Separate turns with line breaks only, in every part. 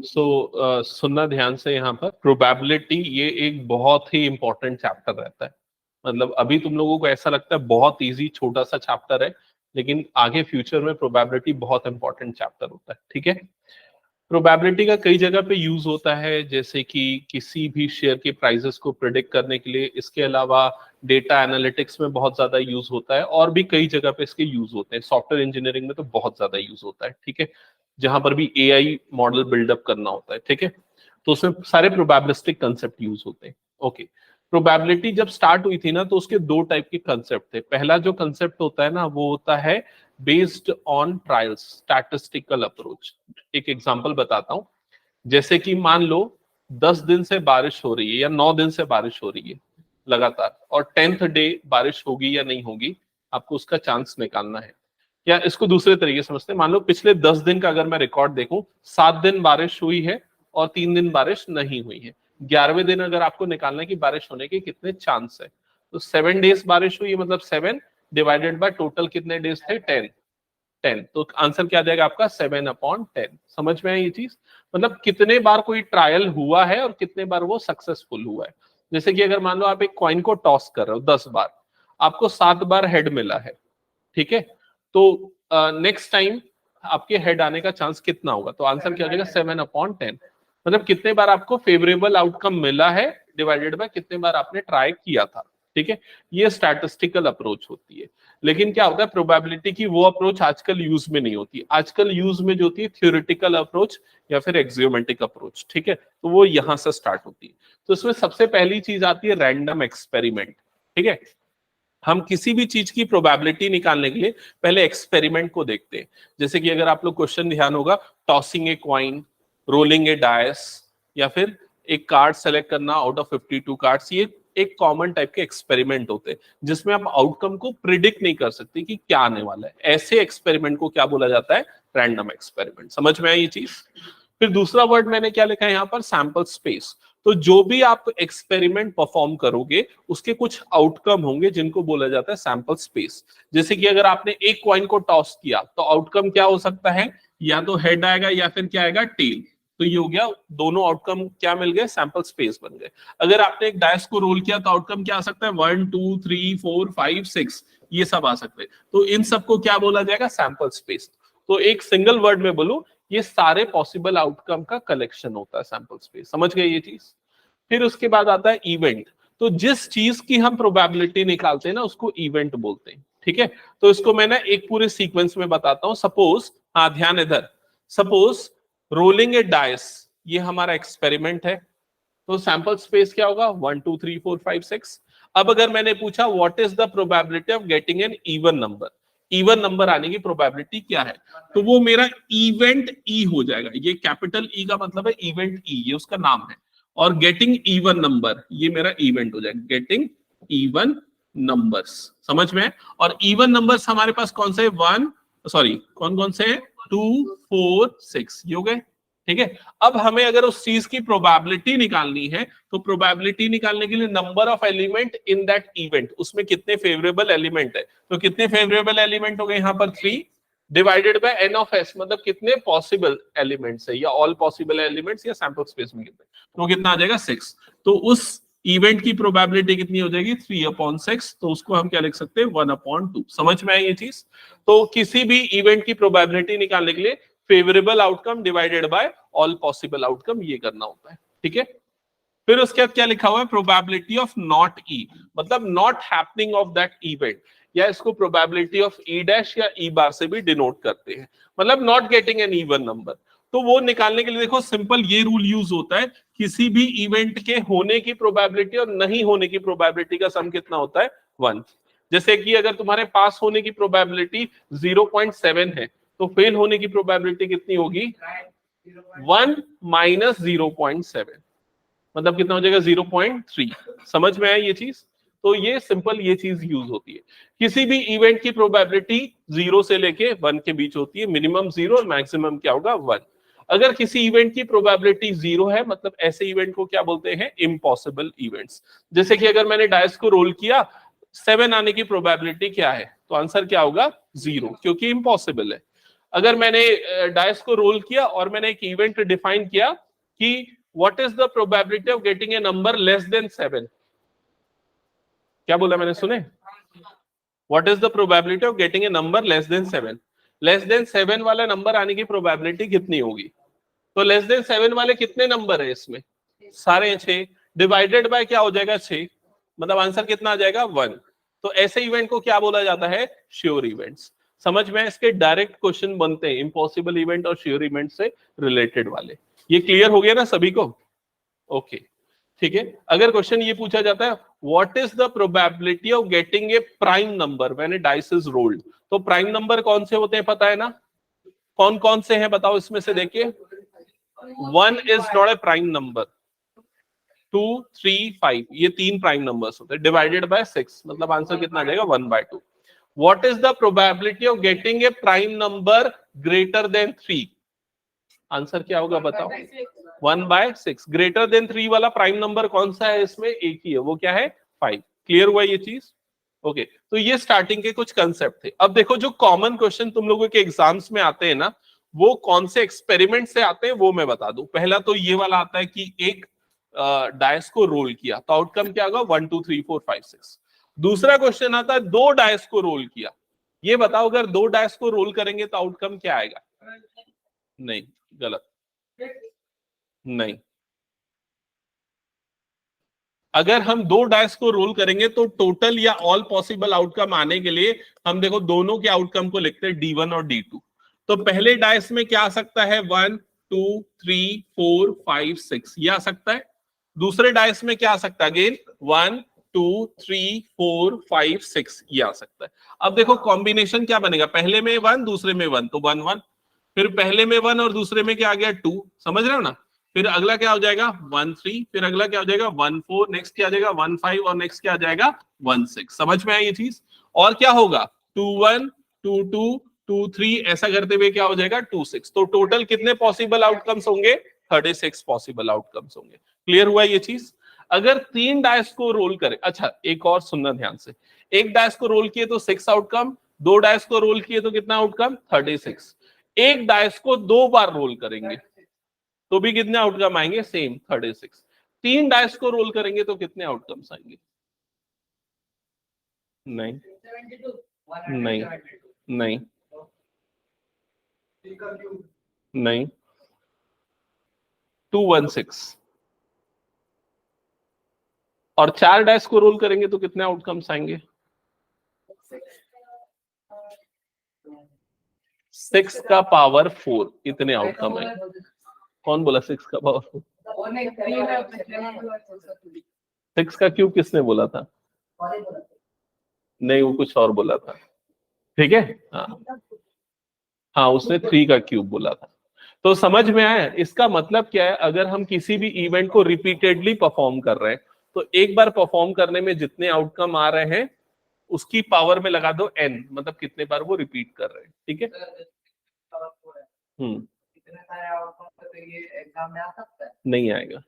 सुनना ध्यान से यहाँ पर, प्रोबेबिलिटी ये एक बहुत ही इंपॉर्टेंट चैप्टर रहता है। मतलब अभी तुम लोगों को ऐसा लगता है बहुत इजी छोटा सा चैप्टर है, लेकिन आगे फ्यूचर में प्रोबेबिलिटी बहुत इंपॉर्टेंट चैप्टर होता है। ठीक है, प्रोबेबिलिटी का कई जगह पे यूज होता है, जैसे कि किसी भी शेयर के प्राइसेस को प्रिडिक्ट करने के लिए। इसके अलावा डेटा एनालिटिक्स में बहुत ज्यादा यूज होता है, और भी कई जगह पे इसके यूज होते हैं। सॉफ्टवेयर इंजीनियरिंग में तो बहुत ज्यादा यूज होता है। ठीक है, जहां पर भी एआई मॉडल बिल्डअप करना होता है। ठीक है, तो उसमें सारे प्रोबेबिलिस्टिक कंसेप्ट यूज होते हैं। ओके, प्रोबेबिलिटी जब स्टार्ट हुई थी ना, तो उसके दो टाइप के कंसेप्ट थे। पहला जो कंसेप्ट होता है ना, वो होता है based on trials, statistical approach. एक एग्जांपल बताता हूं। जैसे कि मान लो 10 दिन से बारिश हो रही है या 9 दिन से बारिश हो रही है लगातार, और 10th डे बारिश होगी या नहीं होगी, आपको उसका चांस निकालना है। या इसको दूसरे तरीके से समझते हैं, मान लो पिछले 10 दिन का अगर मैं रिकॉर्ड देखूं, 7 दिन बारिश हुई है और 3 दिन बारिश नहीं हुई है। 11वें दिन अगर आपको निकालना है कि बारिश होने के कितने चांस है, तो 7 डेज बारिश हुई, मतलब 7 डिवाइडेड बाय टोटल कितने डेज थे, 10। तो आंसर क्या जाएगा आपका, 7/10। समझ में आई ये चीज? मतलब कितने बार कोई ट्रायल हुआ है और कितने बार वो सक्सेसफुल हुआ है। जैसे कि अगर मान लो आप एक कॉइन को टॉस कर रहे हो 10 बार, आपको 7 बार हेड मिला है। ठीक है, तो नेक्स्ट टाइम आपके हेड आने का चांस कितना होगा, तो आंसर क्या हो जाएगा, 7/10। मतलब कितने बार आपको फेवरेबल आउटकम मिला है डिवाइडेड बाय कितने बार आपने ट्राई किया था। ठीक है, ये स्टैटिस्टिकल अप्रोच होती है। लेकिन क्या होता है, प्रोबेबिलिटी की वो अप्रोच आजकल यूज में नहीं होती। आजकल यूज में जो होती है थ्योरेटिकल अप्रोच या फिर एक्सियोमेटिक अप्रोच। ठीक है, तो वो यहां से स्टार्ट होती है। तो इसमें सबसे पहली चीज आती है रैंडम एक्सपेरिमेंट। ठीक है, हम किसी भी चीज की प्रोबेबिलिटी निकालने के लिए पहले एक्सपेरिमेंट को देखते हैं। जैसे कि अगर आप लोग क्वेश्चन ध्यान होगा, टॉसिंग ए क्वाइन, रोलिंग ए डायस, या फिर एक कार्ड सेलेक्ट करना आउट ऑफ 52 कार्ड्स, ये एक कॉमन टाइप के एक्सपेरिमेंट होते हैं जिसमें आप आउटकम को प्रिडिक्ट नहीं कर सकते कि क्या आने वाला है। ऐसे एक्सपेरिमेंट को क्या बोला जाता है, रैंडम एक्सपेरिमेंट। समझ में आई ये चीज? फिर दूसरा वर्ड मैंने क्या लिखा है यहाँ पर, सैंपल स्पेस। तो जो भी आप एक्सपेरिमेंट परफॉर्म करोगे उसके कुछ आउटकम होंगे जिनको बोला जाता है सैंपल स्पेस। जैसे कि अगर आपने एक कॉइन को टॉस किया तो आउटकम क्या हो सकता है, या तो हेड आएगा या फिर क्या आएगा, टेल। तो ये हो गया, दोनों आउटकम क्या मिल गए, सैंपल स्पेस बन गए। अगर आपने एक डायस को रोल किया तो आउटकम क्या आ सकता है, 1 2 3 4 5 6, ये सब आ सकते हैं। तो इन सबको क्या बोला जाएगा, सैंपल स्पेस। तो एक सिंगल वर्ड में बोलूं, ये सारे पॉसिबल आउटकम का कलेक्शन होता है सैंपल स्पेस। समझ गए ये चीज? फिर उसके बाद आता है इवेंट। तो जिस चीज की हम प्रोबेबिलिटी निकालते हैं ना, उसको इवेंट बोलते हैं। ठीक है, तो इसको मैं ना एक पूरे सीक्वेंस में बताता हूं। सपोज, हाँ ध्यान इधर, सपोज रोलिंग ए डाइस, ये हमारा एक्सपेरिमेंट है। तो सैंपल स्पेस क्या होगा, 1 2 3 4 5 6। अब अगर मैंने पूछा what is the probability of getting an even number, even number आने की प्रोबेबिलिटी क्या है, तो वो मेरा इवेंट ई हो जाएगा। ये कैपिटल ई का मतलब है इवेंट ई, ये उसका नाम है। और गेटिंग इवन नंबर, ये मेरा इवेंट हो जाएगा, गेटिंग इवन नंबर्स। समझ में? और इवन नंबर्स हमारे पास कौन से, कौन कौन से, 2 4 6, ये हो गए। ठीक है, अब हमें अगर उस चीज की प्रोबेबिलिटी निकालनी है, तो प्रोबेबिलिटी निकालने के लिए number of element in that event, उसमें कितने फेवरेबल एलिमेंट है, तो कितने फेवरेबल एलिमेंट हो गए यहाँ पर, 3 divided by N of S, मतलब कितने पॉसिबल एलिमेंट्स है, या ऑल पॉसिबल एलिमेंट्स, या सैंपल स्पेस में कितने, तो कितना आ जाएगा, 6। तो उस इवेंट की प्रोबेबिलिटी कितनी हो जाएगी, 3/6। तो उसको हम क्या लिख सकते हैं, 1/2। समझ में आई ये चीज? तो किसी भी इवेंट की प्रोबेबिलिटी निकालने के लिए favourable outcome divided by all possible outcome, ये करना होता है। ठीक है, फिर उसके बाद क्या लिखा हुआ है, प्रोबेबिलिटी ऑफ नॉट ई, मतलब not happening of that event, या इसको प्रोबेबिलिटी ऑफ ई डैश या ई बार से भी डिनोट करते हैं, मतलब not getting an even number. तो वो निकालने के लिए देखो सिंपल ये रूल यूज होता है, किसी भी इवेंट के होने की प्रोबेबिलिटी और नहीं होने की प्रोबेबिलिटी का सम कितना होता है, 1। जैसे कि अगर तुम्हारे पास होने की प्रोबेबिलिटी 0.7 है, तो फेल होने की प्रोबेबिलिटी कितनी होगी, 1 - 0.7, मतलब कितना हो जाएगा, 0.3। समझ में आया ये चीज? तो ये सिंपल ये चीज यूज होती है। किसी भी इवेंट की प्रोबेबिलिटी 0 से लेके 1 के बीच होती है, मिनिमम 0 और मैक्सिमम क्या होगा, 1। अगर किसी इवेंट की प्रोबेबिलिटी 0 है, मतलब ऐसे इवेंट को क्या बोलते हैं, इम्पॉसिबल इवेंट्स। जैसे कि अगर मैंने डायस को रोल किया, 7 आने की प्रोबेबिलिटी क्या है, तो आंसर क्या होगा, 0, क्योंकि इम्पॉसिबल है। अगर मैंने डाइस को रोल किया और मैंने एक इवेंट डिफाइन किया कि what is the probability of getting a number less than 7, क्या बोला मैंने, सुने? What is the probability of getting a number less than 7, less than 7 वाला नंबर आने की प्रोबेबिलिटी कितनी होगी? तो लेस देन 7 वाले कितने नंबर है इसमें? सारे 6, डिवाइडेड बाय क्या हो जाएगा 6, मतलब आंसर कितना आ जाएगा 1। तो ऐसे इवेंट को क्या बोला जाता है? Sure events. समझ में? इसके डायरेक्ट क्वेश्चन बनते हैं इम्पॉसिबल इवेंट और श्योर इवेंट से रिलेटेड वाले। ये क्लियर हो गया ना सभी को? ओके, ठीक है। अगर क्वेश्चन ये पूछा जाता है what is the probability of getting a prime number when A dice is rolled, तो प्राइम नंबर कौन से होते हैं पता है ना? कौन कौन से हैं बताओ इसमें से, देखिए। 1 is not a prime number, 2, 3, 5 ये 3 प्राइम नंबर्स होते हैं, डिवाइडेड बाय 6, मतलब आंसर कितना आ जाएगा 1/2। What is the probability of getting a prime number greater than 3, answer क्या होगा बताओ? 1/6। ग्रेटर देन 3 वाला प्राइम नंबर कौन सा है इसमें? एक ही है, वो क्या है? 5। क्लियर हुआ ये चीज? ओके, तो ये स्टार्टिंग के कुछ कंसेप्ट थे। अब देखो जो कॉमन क्वेश्चन तुम लोगों के एग्जाम्स में आते हैं ना, वो कौन से एक्सपेरिमेंट से आते हैं वो मैं बता दूं। पहला तो ये वाला आता है कि एक डायस को रोल किया तो आउटकम क्या होगा? 1 2 3 4 5 6। दूसरा क्वेश्चन आता है 2 डायस को रोल किया, ये बताओ अगर 2 डायस को रोल करेंगे तो आउटकम क्या आएगा? नहीं, गलत, नहीं। अगर हम 2 डाइस को रोल करेंगे तो टोटल या ऑल पॉसिबल आउटकम आने के लिए हम देखो दोनों के आउटकम को लिखते हैं D1 और D2। तो पहले डाइस में क्या आ सकता है? 1 2 3 4 5 6 ये आ सकता है। दूसरे डाइस में क्या आ सकता है? अगेन 1 2 3 4 5 6 ये आ सकता है। अब देखो कॉम्बिनेशन क्या बनेगा, पहले में 1 दूसरे में 1 तो 1 1, फिर पहले में 1 और दूसरे में क्या आ गया 2, समझ रहे हो ना? फिर अगला क्या हो जाएगा 1 3, फिर अगला क्या हो जाएगा 1 4, नेक्स्ट क्या आ जाएगा 1 5 और नेक्स्ट क्या आ जाएगा 1 6। समझ में आई ये चीज? और क्या होगा 2 1 2 2 2 3 ऐसा करते हुए क्या हो जाएगा 2 6। तो टोटल कितने पॉसिबल आउटकम्स होंगे? 36 पॉसिबल आउटकम्स होंगे। क्लियर हुआ ये चीज? अगर 3 डाइस को रोल करें, अच्छा एक और सुनना ध्यान से, एक डाइस को रोल किए तो 6 आउटकम, 2 डाइस को रोल किए तो कितना आउटकम? 36। एक डाइस को 2 बार रोल करेंगे तो भी कितने आउटकम आएंगे? सेम 36। 3 डाइस को रोल करेंगे तो कितने आउटकम्स आएंगे? नहीं नहीं नहीं नहीं, 216। और 4 डाइस को रोल करेंगे तो कितने आउटकम्स आएंगे? 6 का पावर 4 इतने आउटकम है। कौन बोला 6 का पावर 4? 6 का क्यूब किसने बोला था? नहीं, वो कुछ और बोला था। ठीक है, हाँ उसने 3 का क्यूब बोला था। तो समझ में आया? इसका मतलब क्या है, अगर हम किसी भी इवेंट को रिपीटेडली परफॉर्म कर रहे हैं तो एक बार परफॉर्म करने में जितने आउटकम आ रहे हैं उसकी पावर में लगा दो n, मतलब कितने बार वो रिपीट कर रहे हैं। ठीक है, नहीं आएगा,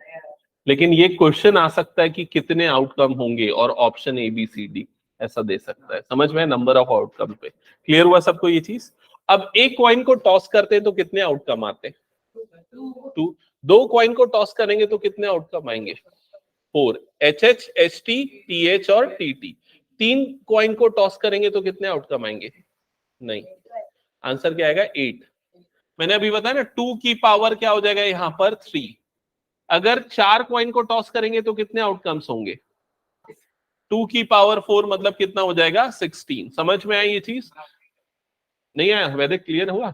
लेकिन ये क्वेश्चन आ सकता है कि कितने आउटकम होंगे और ऑप्शन ABCD ऐसा दे सकता है। समझ में? नंबर ऑफ आउटकम पे। क्लियर हुआ सबको ये चीज? अब एक कॉइन को टॉस करते हैं तो कितने आउटकम आते हैं? 2। 2 कॉइन को टॉस करेंगे तो कितने आउटकम आएंगे? 4। HH HT TH और TT। 3 कॉइन को टॉस करेंगे तो कितने आउटकम आएंगे? नहीं, आंसर क्या आएगा? 8। मैंने अभी बताया ना 2 की पावर क्या हो जाएगा यहाँ पर? 3। अगर 4 कॉइन को टॉस करेंगे तो कितने आउटकम्स होंगे? 2 की पावर 4 मतलब कितना हो जाएगा? 16। समझ में आई ये चीज? नहीं आया? वैदिक क्लियर हुआ?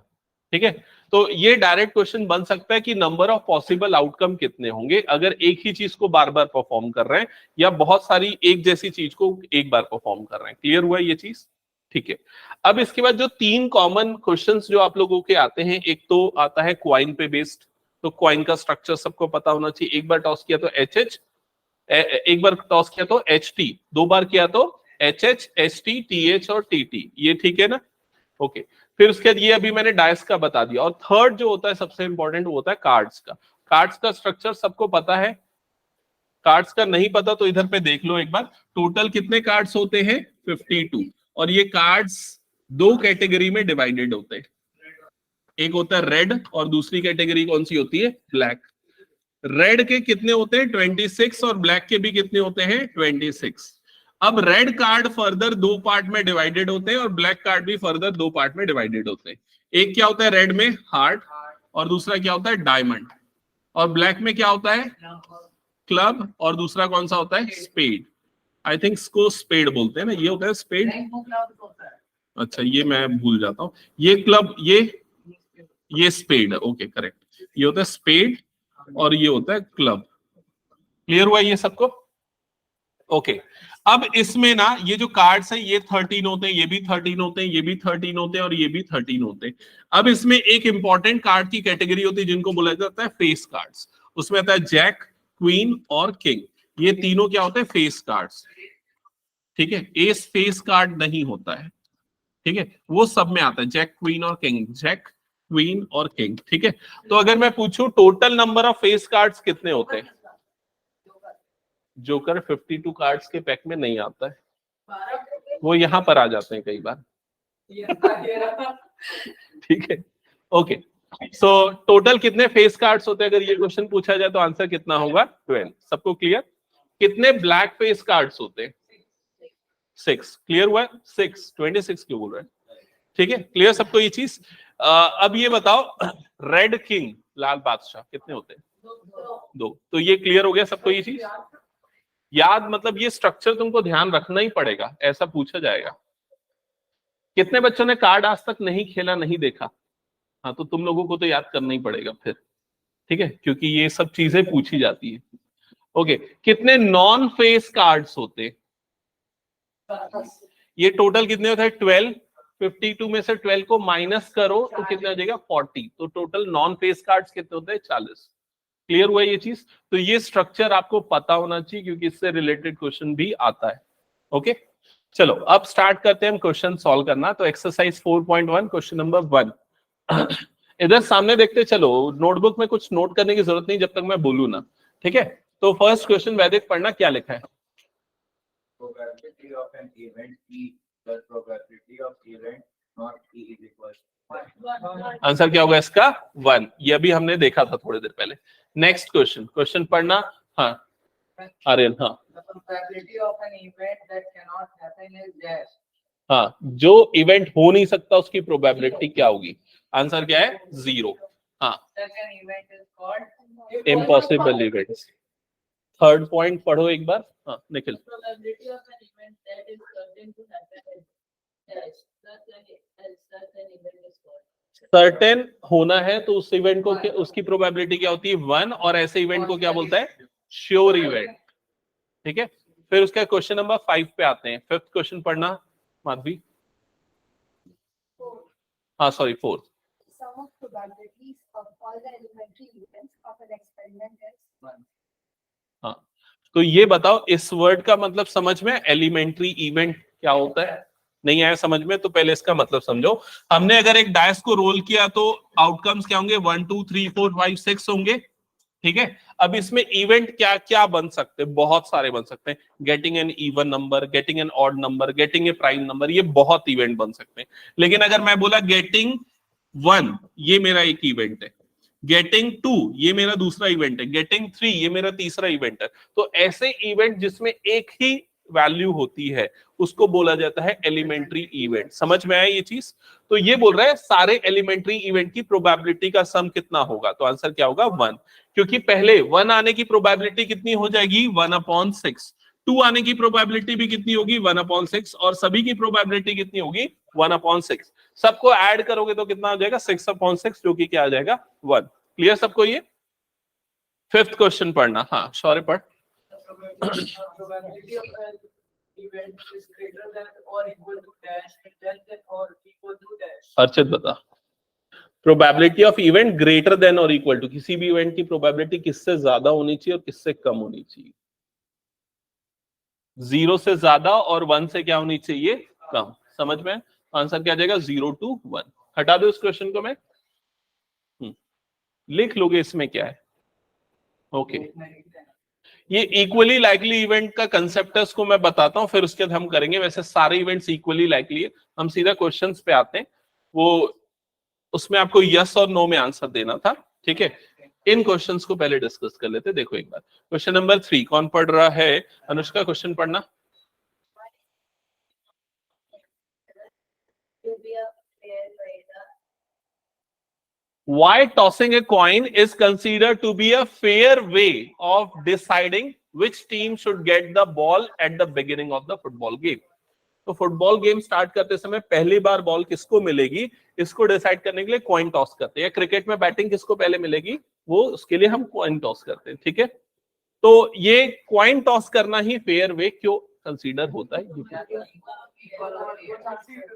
ठीक है, तो ये डायरेक्ट क्वेश्चन बन सकता है कि नंबर ऑफ पॉसिबल आउटकम कितने होंगे अगर एक ही चीज को बार बार परफॉर्म कर रहे हैं या बहुत सारी एक जैसी चीज को एक बार परफॉर्म कर रहे हैं। क्लियर हुआ ये चीज? ठीक है, अब इसके बाद जो 3 कॉमन क्वेश्चंस जो आप लोगों के आते हैं, एक तो आता है क्वाइन पे बेस्ड। तो क्वाइन का स्ट्रक्चर सबको पता होना चाहिए। एक बार टॉस किया तो HH, एक बार टॉस किया तो HT, 2 बार किया तो HH HT TH और TT। ये ठीक है ना? ओके, फिर उसके बाद ये अभी मैंने डाइस का बता दिया। और थर्ड जो होता है सबसे इंपॉर्टेंट वो होता है कार्ड्स का। कार्ड्स का स्ट्रक्चर सबको पता है? कार्ड्स का नहीं पता तो इधर पे देख लो एक बार। टोटल कितने कार्ड्स होते हैं? 52। और ये कार्ड्स 2 कैटेगरी में डिवाइडेड होते हैं। एक होता है रेड और दूसरी कैटेगरी कौन सी होती है? ब्लैक। रेड के कितने होते हैं? 26 और ब्लैक के भी कितने होते हैं? 26। अब रेड कार्ड फर्दर दो पार्ट में डिवाइडेड होते हैं और ब्लैक कार्ड भी फर्दर दो पार्ट में डिवाइडेड होते हैं। एक क्या होता है रेड में? हार्ट, और दूसरा क्या होता है? डायमंड। और ब्लैक में क्या होता है? क्लब, और दूसरा कौन सा होता है? स्पेड। आई थिंक इसको स्पेड बोलते हैं ना, ये होता है स्पेड। अच्छा, ये मैं भूल जाता हूँ। ये क्लब, ये स्पेड, ओके करेक्ट। ये होता है स्पेड और ये होता है क्लब। क्लियर हुआ ये सबको? ओके। अब इसमें ना ये जो कार्ड्स हैं ये 13 होते हैं, ये भी 13 होते हैं, ये भी 13 होते हैं और ये भी 13 होते हैं। अब इसमें एक इंपॉर्टेंट कार्ड की कैटेगरी होती है जिनको बोला जाता है फेस कार्ड्स। उसमें आता है जैक, क्वीन और किंग। ये तीनों क्या होते हैं? Face cards. ठीक है, एस फेस कार्ड नहीं होता है। ठीक है, वो सब में आता है जैक, क्वीन और किंग, जैक, क्वीन और किंग। ठीक है, तो अगर मैं पूछूं total number of face cards कितने होते हैं? जोकर 52 कार्ड्स के पैक में नहीं आता है, वो यहां पर आ जाते हैं कई बार। ठीक है, ओके। सो टोटल कितने फेस कार्ड्स होते हैं? अगर ये क्वेश्चन पूछा जाए तो आंसर कितना होगा? 12। सबको क्लियर? कितने ब्लैक फेस कार्ड्स होते हैं? 6। क्लियर हुआ? 6। 26 क्यों बोल रहे हैं? ठीक है, क्लियर सबको ये चीज? अब ये बताओ रेड किंग, लाल बादशाह, कितने होते हैं? 2। तो ये क्लियर हो गया सबको ये चीज? याद मतलब ये स्ट्रक्चर तुमको ध्यान रखना ही पड़ेगा, ऐसा पूछा जाएगा। कितने बच्चों ने कार्ड आज तक नहीं खेला, नहीं देखा? हाँ, तो तुम लोगों को तो याद करना ही पड़ेगा फिर। ठीक है, क्योंकि ये सब चीजें पूछी जाती है। ओके, कितने नॉन फेस कार्ड्स होते? ये टोटल कितने होते हैं? 12। 52 में से 12 को माइनस करो तो कितना हो जाएगा? 40। तो टोटल नॉन फेस कार्ड्स कितने होते हैं? 40। क्लियर हुआ ये चीज? तो ये स्ट्रक्चर आपको पता होना चाहिए क्योंकि इससे रिलेटेड क्वेश्चन भी आता है। ओके, चलो अब स्टार्ट करते हैं हम क्वेश्चन सॉल्व करना। तो एक्सरसाइज 4.1 क्वेश्चन नंबर 1 इधर सामने देखते चलो। नोटबुक में कुछ नोट करने की जरूरत नहीं जब तक मैं बोलूं ना। ठीक है, तो फर्स्ट क्वेश्चन वैदिक पढ़ना, क्या लिखा है?
Probability of an event E plus probability of event not E is equal to 1.
Answer क्या होगा इसका? 1। ये अभी हमने देखा था थोड़ी देर पहले। नेक्स्ट क्वेश्चन, क्वेश्चन पढ़ना। हाँ आर्यन। हाँ,
The probability of an event that cannot happen is dash.
हाँ, जो इवेंट हो नहीं सकता उसकी प्रोबेबिलिटी क्या होगी? आंसर क्या है? 0। हाँ,
Such an event is called
impossible events. Third point पढ़ो एक बार। हाँ Nikhil.
probability of an event that is certain to happen is dash. Such an event is called.
Certain होना है तो उस इवेंट को उसकी प्रोबेबिलिटी क्या होती है? 1। और ऐसे इवेंट को क्या बोलता है? Sure event. ठीक है, फिर उसका क्वेश्चन नंबर 5 पे आते हैं। फिफ्थ क्वेश्चन पढ़ना माधवी। हाँ sorry, 4th।
Sum of probabilities of all the elementary events of an experiment is 1.
हाँ, तो ये बताओ इस वर्ड का मतलब समझ में? एलिमेंट्री इवेंट क्या होता है? नहीं आया समझ में तो पहले इसका मतलब समझो। हमने अगर एक डायस को रोल किया तो आउटकम्स क्या होंगे? 1 2 3 4 5 6 होंगे। ठीक है, अब इसमें इवेंट क्या क्या बन सकते हैं? बहुत सारे बन सकते हैं। Getting an even number, getting an odd number, getting a prime number, ये बहुत इवेंट बन सकते हैं। लेकिन अगर मैं बोला गेटिंग 1, ये मेरा एक इवेंट है। गेटिंग 2 ये मेरा दूसरा इवेंट है। गेटिंग 3 ये मेरा तीसरा इवेंट है। तो ऐसे इवेंट जिसमें एक ही वैल्यू होती है उसको बोला जाता है एलिमेंट्री इवेंट। समझ में आया ये चीज? तो ये बोल रहा है सारे एलिमेंट्री इवेंट की प्रोबेबिलिटी का सम कितना होगा? तो आंसर क्या होगा? 1। क्योंकि पहले 1 आने की प्रोबेबिलिटी कितनी हो जाएगी? 1/6। 2 आने की प्रोबेबिलिटी भी कितनी होगी? 1/6। और सभी की प्रोबेबिलिटी कितनी होगी? 1/6। सबको ऐड करोगे तो कितना हो जाएगा? 6/6, जो कि क्या आ जाएगा? 1। क्लियर सबको ये? फिफ्थ क्वेश्चन पढ़ना। हाँ शौर्य पढ़।
probability of an event is greater than or equal to dash and less than or equal to dash.
Archit बता। Probability of event greater than और इक्वल टू, किसी भी इवेंट की प्रोबेबिलिटी किससे ज्यादा होनी चाहिए और किससे कम होनी चाहिए? 0 से ज्यादा और 1 से क्या होनी चाहिए? कम। समझ में? आंसर क्या आ जाएगा? 0 to 1। हटा दो इस क्वेश्चन को मैं। लिख लोगे इसमें क्या है? ओके, ये इक्वली लाइकली इवेंट का कंसेप्ट है, उसको मैं बताता हूं फिर उसके बाद हम करेंगे। वैसे सारे इवेंट्स इक्वली लाइकली है। हम सीधा क्वेश्चंस पे आते हैं। वो उसमें आपको यस और नो में आंसर देना था, ठीक है। इन क्वेश्चंस को पहले डिस्कस कर लेते, देखो एक बार। क्वेश्चन नंबर 3 कौन पढ़ रहा है? अनुष्का क्वेश्चन पढ़ना।
To be a fair trader.
Why tossing a coin is considered to be a fair way of deciding which team should get the ball at the beginning of the football game? तो football game start करते समय पहली बार ball किसको मिलेगी, इसको decide करने के लिए कॉइन टॉस करते हैं। क्रिकेट में बैटिंग किसको पहले मिलेगी, वो उसके लिए हम कॉइन टॉस करते हैं, ठीक है। तो ये कॉइन टॉस करना ही फेयर वे क्यों कंसीडर होता है?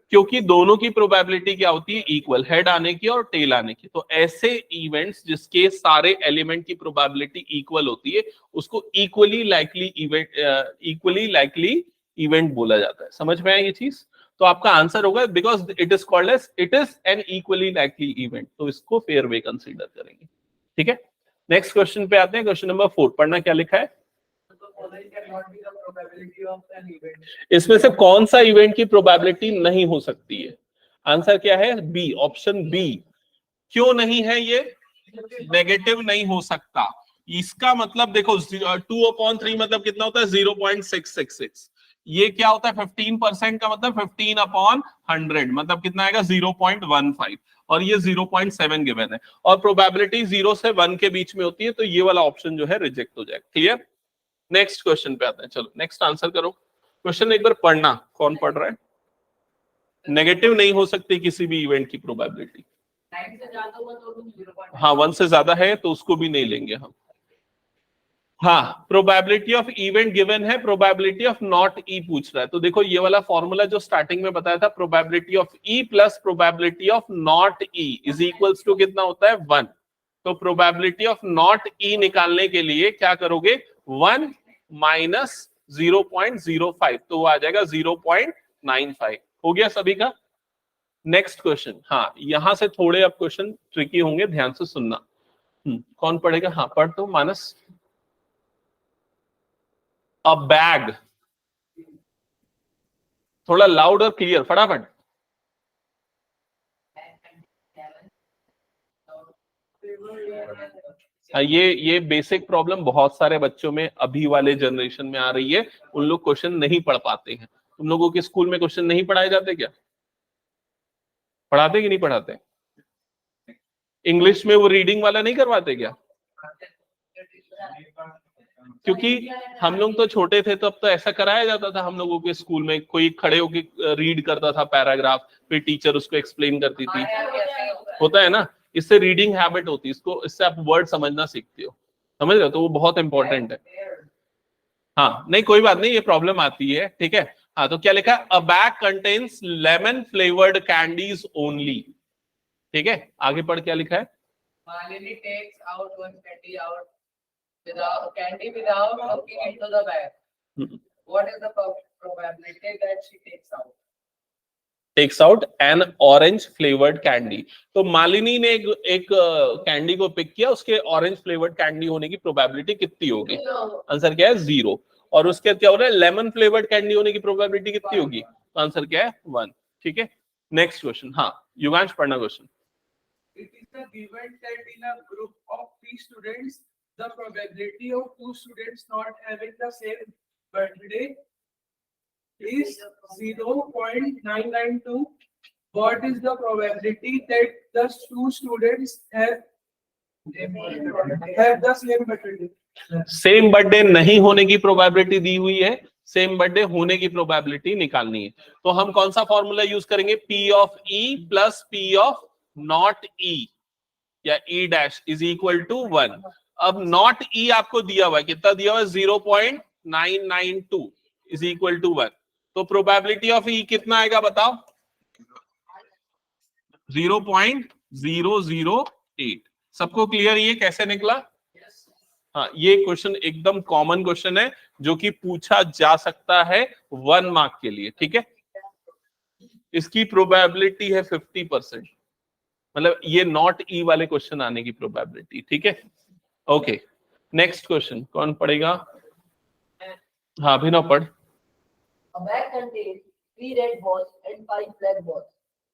क्योंकि दोनों की प्रोबेबिलिटी क्या होती है, इक्वल, हेड आने की और टेल आने की। तो ऐसे इवेंट्स जिसके सारे एलिमेंट की प्रोबेबिलिटी इक्वल होती है उसको इक्वली लाइकली इवेंट बोला जाता है। समझ में आया ये चीज? तो आपका आंसर होगा because it is called as it is an equally likely event, तो इसको फेयर वे कंसीडर करेंगे, ठीक है। नेक्स्ट क्वेश्चन पे आते हैं। क्वेश्चन नंबर 4 पढ़ना, क्या लिखा है इसमें से? कौन सा इवेंट की प्रोबेबिलिटी नहीं हो सकती है? आंसर क्या है? B, option B. क्यों नहीं है ये? नेगेटिव नहीं हो सकता। इसका मतलब देखो 2/3 मतलब कितना होता है? 0.666। ये क्या होता है? 15% का मतलब 15/100 मतलब कितना आएगा? 0.15। और ये 0.7 गिवन है और प्रोबेबिलिटी 0 से 1 के बीच में होती है, तो ये वाला ऑप्शन जो है रिजेक्ट हो जाएगा। क्लियर? नेक्स्ट क्वेश्चन पे आते हैं। चलो नेक्स्ट आंसर करो। क्वेश्चन एक बार पढ़ना, कौन पढ़ रहा है? नेगेटिव नहीं हो सकती किसी भी इवेंट की प्रोबेबिलिटी। हाँ, 1 से ज्यादा है तो उसको भी नहीं लेंगे हम। हाँ, प्रोबेबिलिटी ऑफ इवेंट गिवन है, प्रोबेबिलिटी ऑफ नॉट ई पूछ रहा है। तो देखो ये वाला फॉर्मूला जो स्टार्टिंग में बताया था, probability of E plus probability of not E is equals to कितना होता है? 1। तो प्रोबेबिलिटी ऑफ नॉट ई निकालने के लिए क्या करोगे? 1 माइनस 0.05, तो वो आ जाएगा 0.95। हो गया सभी का? Next question. हाँ, यहां से थोड़े अब क्वेश्चन ट्रिकी होंगे, ध्यान से सुनना। कौन पढ़ेगा? हाँ पढ़ तो मानस। अ बैग, थोड़ा लाउड और क्लियर, फटाफट। ये बेसिक प्रॉब्लम बहुत सारे बच्चों में अभी वाले जनरेशन में आ रही है। उन लोग क्वेश्चन नहीं पढ़ पाते हैं। तुम लोगों के स्कूल में क्वेश्चन नहीं पढ़ाए जाते क्या? पढ़ाते कि नहीं पढ़ाते? इंग्लिश में वो रीडिंग वाला नहीं करवाते क्या? क्योंकि हम लोग तो छोटे थे तो अब तो ऐसा कराया जाता था हम लोगों के स्कूल में, कोई खड़े होकर रीड करता था पैराग्राफ, फिर टीचर उसको एक्सप्लेन करती थी। होता है ना, इससे रीडिंग हैबिट होती है, इससे आप वर्ड समझना सीखते हो, समझ रहे हो? तो वो बहुत इंपॉर्टेंट है। हाँ नहीं, कोई बात नहीं, ये प्रॉब्लम आती है, ठीक है। हाँ, तो क्या लिखा है? अ bag contains lemon flavoured candies only, ठीक है। आगे पढ़, क्या लिखा है?
Malini takes out one candy out without looking into the bag. What is the probability that she takes out?
Takes out an orange flavoured candy. तो मालिनी ने एक कैंडी को पिक किया, उसके ऑरेंज फ्लेवर्ड कैंडी होने की प्रोबेबिलिटी कितनी होगी? आंसर क्या है? 0। और उसके क्या हो रहा है? लेमन फ्लेवर्ड कैंडी होने की प्रोबेबिलिटी कितनी होगी? तो आंसर क्या है? 1, ठीक है। Next question. हाँ युगांश पढ़ना question.
It is the given that in a group of 3 students, the probability of 2 students not having the same birthday is 0.992. What is the probability that the 2 students have the same birthday?
Same birthday नहीं होने की probability दी हुई है, same birthday होने की probability निकालनी है। तो हम कौन सा फॉर्मूला यूज करेंगे? P of E plus P of not E या E dash is equal to 1। अब नॉट E आपको दिया हुआ है, कितना दिया हुआ है? 0.992 इज इक्वल टू 1। तो प्रोबेबिलिटी ऑफ E कितना आएगा बताओ? 0.008। सबको क्लियर ये कैसे निकला? हाँ, ये क्वेश्चन एकदम कॉमन क्वेश्चन है जो कि पूछा जा सकता है 1 मार्क के लिए, ठीक है। इसकी प्रोबेबिलिटी है 50%, मतलब ये नॉट ई वाले क्वेश्चन आने की प्रोबेबिलिटी, ठीक है। ओके, नेक्स्ट क्वेश्चन कौन पढ़ेगा? हाँ अभिनव पढ़।
A bag contains 3 red balls and 5 black balls.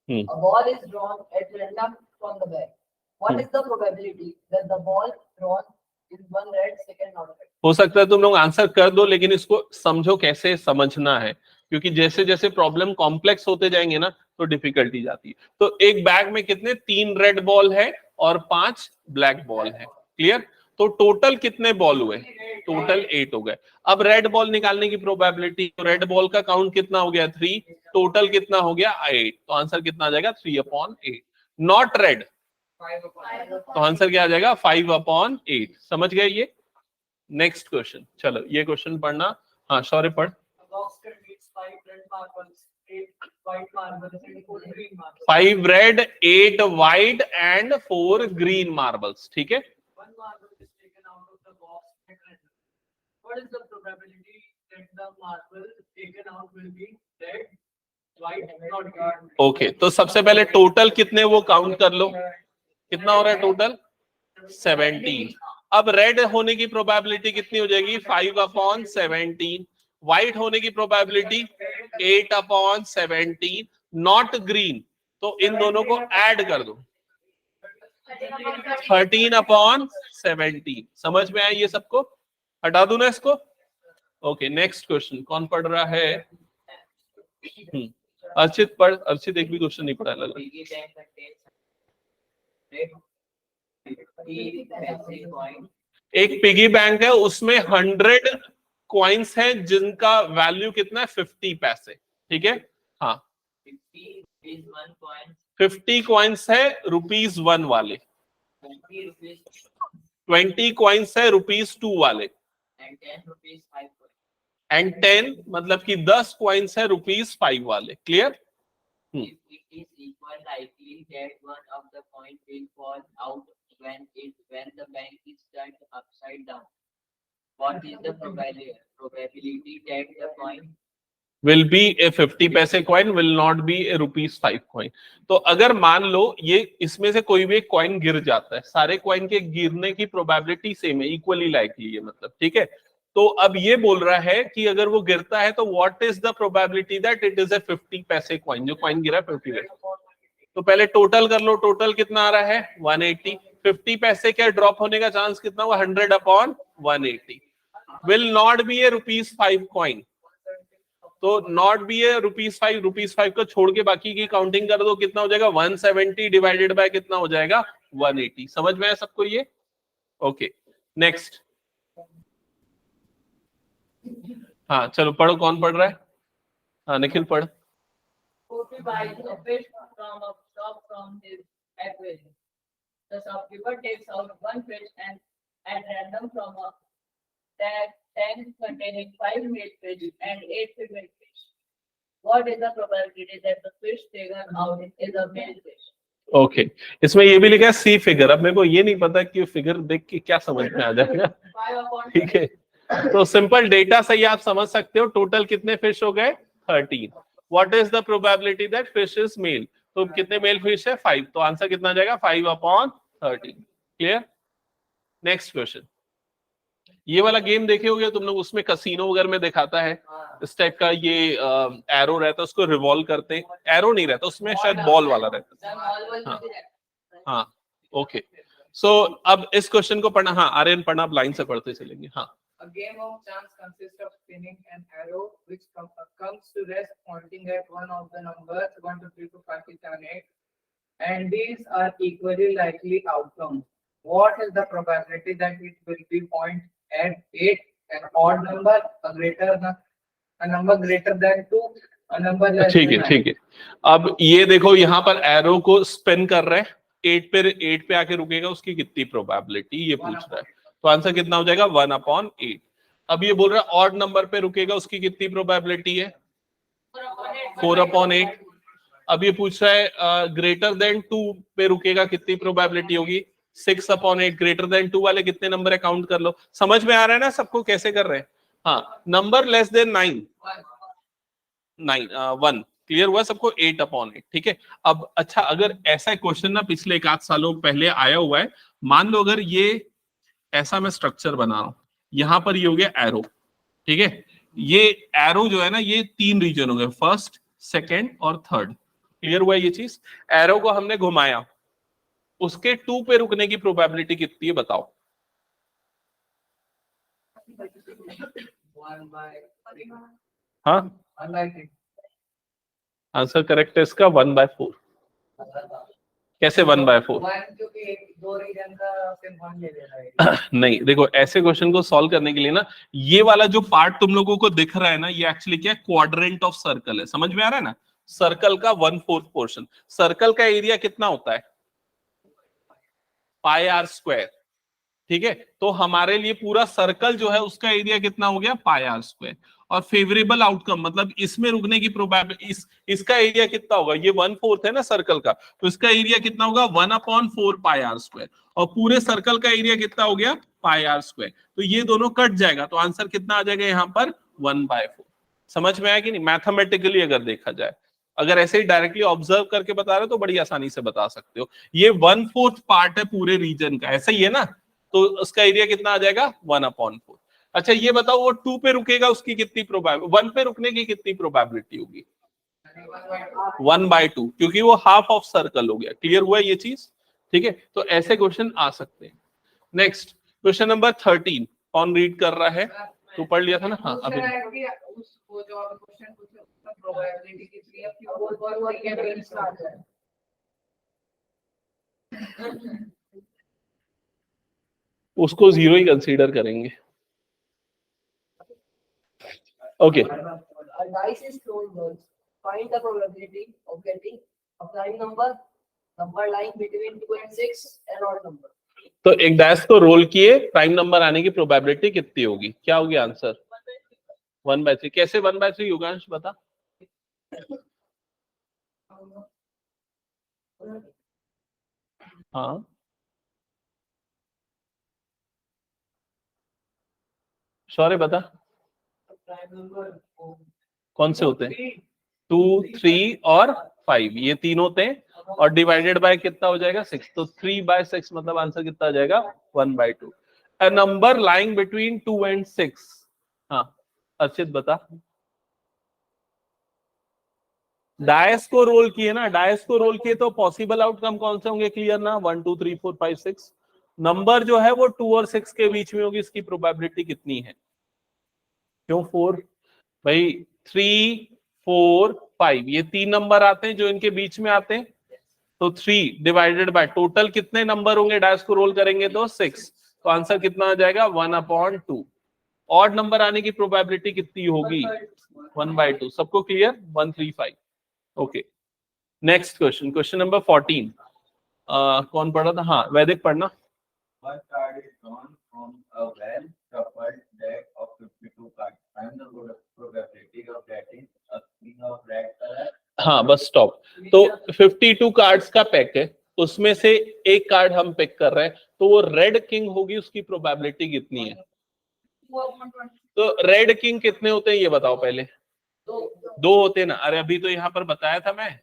Hmm.
A ball is drawn at random from the bag. What is the probability that the ball thrown is one red, second not red?
हो सकता है तुम लोग answer कर दो, लेकिन इसको समझो कैसे समझना है, क्योंकि जैसे जैसे प्रॉब्लम कॉम्प्लेक्स होते जाएंगे ना तो डिफिकल्टी जाती है। तो एक बैग में कितने 3 रेड बॉल है और 5 ब्लैक बॉल है, क्लियर? तो टोटल कितने बॉल हुए? टोटल 8 हो गए। अब रेड बॉल निकालने की प्रोबेबिलिटी, तो रेड बॉल का काउंट कितना हो गया? 3, टोटल कितना हो गया? 8। तो आंसर कितना आ जाएगा? 3/8। Not red,
5/8.
तो आंसर क्या आ जाएगा? 5/8। समझ गए ये? नेक्स्ट क्वेश्चन, चलो ये क्वेश्चन पढ़ना। हाँ शौर्य पढ़।
A box contains 5 red marbles, 8 white marbles, and 4 green marbles.
5 red, 8 white and 4 green marbles, ठीक है?
One marble is taken out of the box at random. What is the probability that the marble taken out will be red, white, not green?
Okay, तो सबसे पहले total कितने वो count कर लो, कितना हो रहा है टोटल? 17। अब रेड होने की प्रोबेबिलिटी कितनी हो जाएगी? 5/17। व्हाइट होने की प्रोबेबिलिटी 8/17। नॉट ग्रीन, तो इन दोनों को ऐड कर दो, 13/17। समझ में आया ये सबको? हटा दूं ना इसको? ओके, नेक्स्ट क्वेश्चन कौन पढ़ रहा है? अर्चित पढ़। अर्चित एक भी क्वेश्चन नहीं पढ़ा लगा।
Piggy bank contains red, 50 coin.
एक पिगी बैंक है, उसमें 100 कॉइन्स हैं जिनका वैल्यू कितना है? 50 पैसे, ठीक है? हाँ,
50 is 1 coin.
50 कॉइन्स है ₹1 वाले,
20 rupees
20 कॉइन्स है ₹2 वाले,
and 10 rupees 5 coin.
एंड 10 मतलब कि 10 कॉइन्स है ₹5 वाले। Clear?
If it is equal likely that one of the coin will fall out when the bank is turned upside down. What is the probability that the coin
will be a 50 पैसे coin, will not be a ₹5 coin. तो अगर मान लो ये इसमें से कोई भी एक कॉइन गिर जाता है, सारे कॉइन के गिरने की प्रोबेबिलिटी सेम है, इक्वली लाइकली है मतलब, ठीक है? तो अब ये बोल रहा है कि अगर वो गिरता है तो what is the probability that it is a 50 पैसे कॉइन, जो कॉइन गिरा 50 पैसे। तो पहले टोटल कर लो, टोटल कितना आ रहा है? 180। 50 पैसे का ड्रॉप होने का चांस कितना हुआ? 100/180। Will not be a ₹5 coin, तो नॉट बी ए ₹5 को छोड़ के बाकी की काउंटिंग कर दो, कितना हो जाएगा? 170 डिवाइडेड बाय कितना हो जाएगा? 180। समझ में आया सबको ये? Okay, next. हाँ चलो पढ़ो, कौन पढ़ रहा है? हाँ निखिल पढ़।
Who buys a fish from a shop from his aquarium? The shopkeeper takes out one fish and at random from a tank containing 5 male fish and 8 female fish. What is the probability that the fish taken out is a male fish?
Okay, इसमें ये भी लिखा है सी figure. अब मेरे को ये नहीं पता कि फिगर देख के क्या समझ में आ जाएगा,
5/8.
ठीक है? तो सिंपल डेटा से ही आप समझ सकते हो टोटल कितने फिश हो गए? 13। What is the probability that fish is male? तो कितने मेल फिश है? 5। तो आंसर कितना आ जाएगा? 5/13। क्लियर? Next question. ये वाला गेम देखे होगे तुम लोग, उसमें कसिनो वगैरह में दिखाता है इस टाइप का, ये एरो रहता है, उसको रिवॉल्व करते हैं। एरो नहीं रहता उसमें, शायद बॉल वाला रहता है।
The ball will
हाँ।
be there.
हाँ ओके, सो अब इस क्वेश्चन को पढ़ना। हाँ आर्यन पढ़ना, आप लाइन से पढ़ते चलेंगे। हाँ,
A game of chance consists of spinning an arrow which comes to rest pointing at one of the numbers 1 to 3 to 5 to 7 8, and these are equally likely outcomes. What is the probability that it will be point at 8, an odd number, a number greater than 2, a number less
ठीक
than
है
9?
ठीक है। अब ये देखो यहाँ पर arrow को स्पिन कर रहे हैं, 8 पे आके रुकेगा, उसकी कितनी प्रोबेबिलिटी ये पूछ रहा है। तो आंसर कितना हो जाएगा? 1/8। अब ये बोल रहा है ऑड नंबर पे रुकेगा, उसकी कितनी प्रोबेबिलिटी है? 4/8। अब ये पूछ रहा है ग्रेटर देन 2 पे रुकेगा, कितनी प्रोबेबिलिटी होगी? 6/8। ग्रेटर देन 2 वाले कितने नंबर है? काउंट कर लो। समझ में आ रहा है ना सबको कैसे कर रहे हैं? हाँ, नंबर लेस देन 1 क्लियर हुआ सबको? 8/8। ठीक है। अब अच्छा, अगर ऐसा क्वेश्चन ना पिछले 1-8 सालों पहले आया हुआ है, मान लो अगर ये ऐसा मैं स्ट्रक्चर बना रहा हूं, यहां पर ये हो गया एरो, ठीक है? ये एरो जो है ना, ये 3 रीजन हो गए, फर्स्ट, सेकेंड और थर्ड। क्लियर हुआ ये चीज? एरो को हमने घुमाया, उसके 2 पे रुकने की प्रोबेबिलिटी कितनी है बताओ।
1/3.
हाँ
1/3.
आंसर करेक्ट है इसका 1/4। कैसे 1/4?
1 क्योंकि दो रीजन का सिर्फ 1 ले लेना है।
नहीं देखो, ऐसे क्वेश्चन को सॉल्व करने के लिए ना, ये वाला जो पार्ट तुम लोगों को दिख रहा है ना, ये एक्चुअली क्या है, क्वाड्रेंट ऑफ सर्कल है। समझ में आ रहा है ना? सर्कल का 1/4 पोर्शन। सर्कल का एरिया कितना होता है? πr²। ठीक है, तो हमारे लिए पूरा सर्कल जो है उसका एरिया कितना हो गया? πr²। और फेवरेबल आउटकम मतलब इसमें रुकने की प्रोबेबिलिटी, इसका एरिया कितना होगा? ये 1/4 है ना सर्कल का, तो इसका एरिया कितना होगा? 1/4 πr²। और पूरे सर्कल का एरिया कितना हो गया? πr²। तो ये दोनों कट जाएगा, तो आंसर कितना आ जाएगा यहाँ पर? 1/4। समझ में आया कि नहीं? मैथमेटिकली अगर देखा जाए, अगर ऐसे ही डायरेक्टली ऑब्जर्व करके बता रहे हो तो बड़ी आसानी से बता सकते हो। ये 1/4 पार्ट है पूरे रीजन का, ऐसा ही है ना, तो उसका एरिया कितना आ जाएगा? 1/4। अच्छा ये बताओ, वो 2 पे रुकेगा, उसकी कितनी प्रोबेबिलिटी, 1 पे रुकने की कितनी प्रोबेबिलिटी होगी? 1/2, क्योंकि वो हाफ ऑफ सर्कल हो गया। क्लियर हुआ ये चीज? ठीक है, तो ऐसे क्वेश्चन आ सकते हैं। नेक्स्ट क्वेश्चन नंबर 13, कौन रीड कर रहा है? तो पढ़ लिया था ना? हाँ अभी
वो जो आप क्वेश्चन पूछे उसका प्रोबेबिलिटी कितनी है कि वो के बीच स्टार्ट है।
उसको 0 ही कंसीडर करेंगे। Okay
A dice is thrown once. Find the probability of getting a prime number lying between 2 and 6, an odd number.
तो एक डाइस को रोल किए, प्राइम नंबर आने की प्रोबेबिलिटी कितनी होगी? क्या होगी आंसर? 1/3। कैसे 1/3 योगांश बता? हाँ शौर्य बता, कौन से होते हैं? 2, 3 और 5, ये 3 होते हैं, और डिवाइडेड बाय कितना हो जाएगा? 6। तो 3/6 मतलब आंसर कितना आ जाएगा? 1/2। A number lying between 2 and 6। हाँ अर्चित बता। डायस को रोल किए ना, डायस को रोल किए तो पॉसिबल आउटकम कौन से होंगे? क्लियर ना? 1 2 3 4 5 6। नंबर जो है वो 2 और 6 के बीच में होगी, इसकी प्रोबेबिलिटी कितनी है? क्यों 4? भाई 3 4 5 ये 3 नंबर आते हैं जो इनके बीच में आते हैं, तो 3 डिवाइडेड बाय टोटल कितने नंबर होंगे डायस को रोल करेंगे? तो 6। तो आंसर कितना आ जाएगा? 1/2। ऑड नंबर आने की प्रोबेबिलिटी कितनी होगी? 1/2। सबको clear? 135। Okay next question, question number 14। कौन पढ़ा था? हाँ वैदिक पढ़ना।
One card is drawn from a well shuffled deck of 52 cards. Find the probability of getting a king of red color.
हाँ बस स्टॉप। तो 52 कार्ड्स का पैक है, उसमें से एक कार्ड हम पिक कर रहे हैं, तो वो रेड किंग होगी, उसकी प्रोबेबिलिटी कितनी है? तो रेड किंग कितने होते हैं ये बताओ पहले? 2 होते हैं ना? अरे अभी तो यहाँ पर बताया था मैं।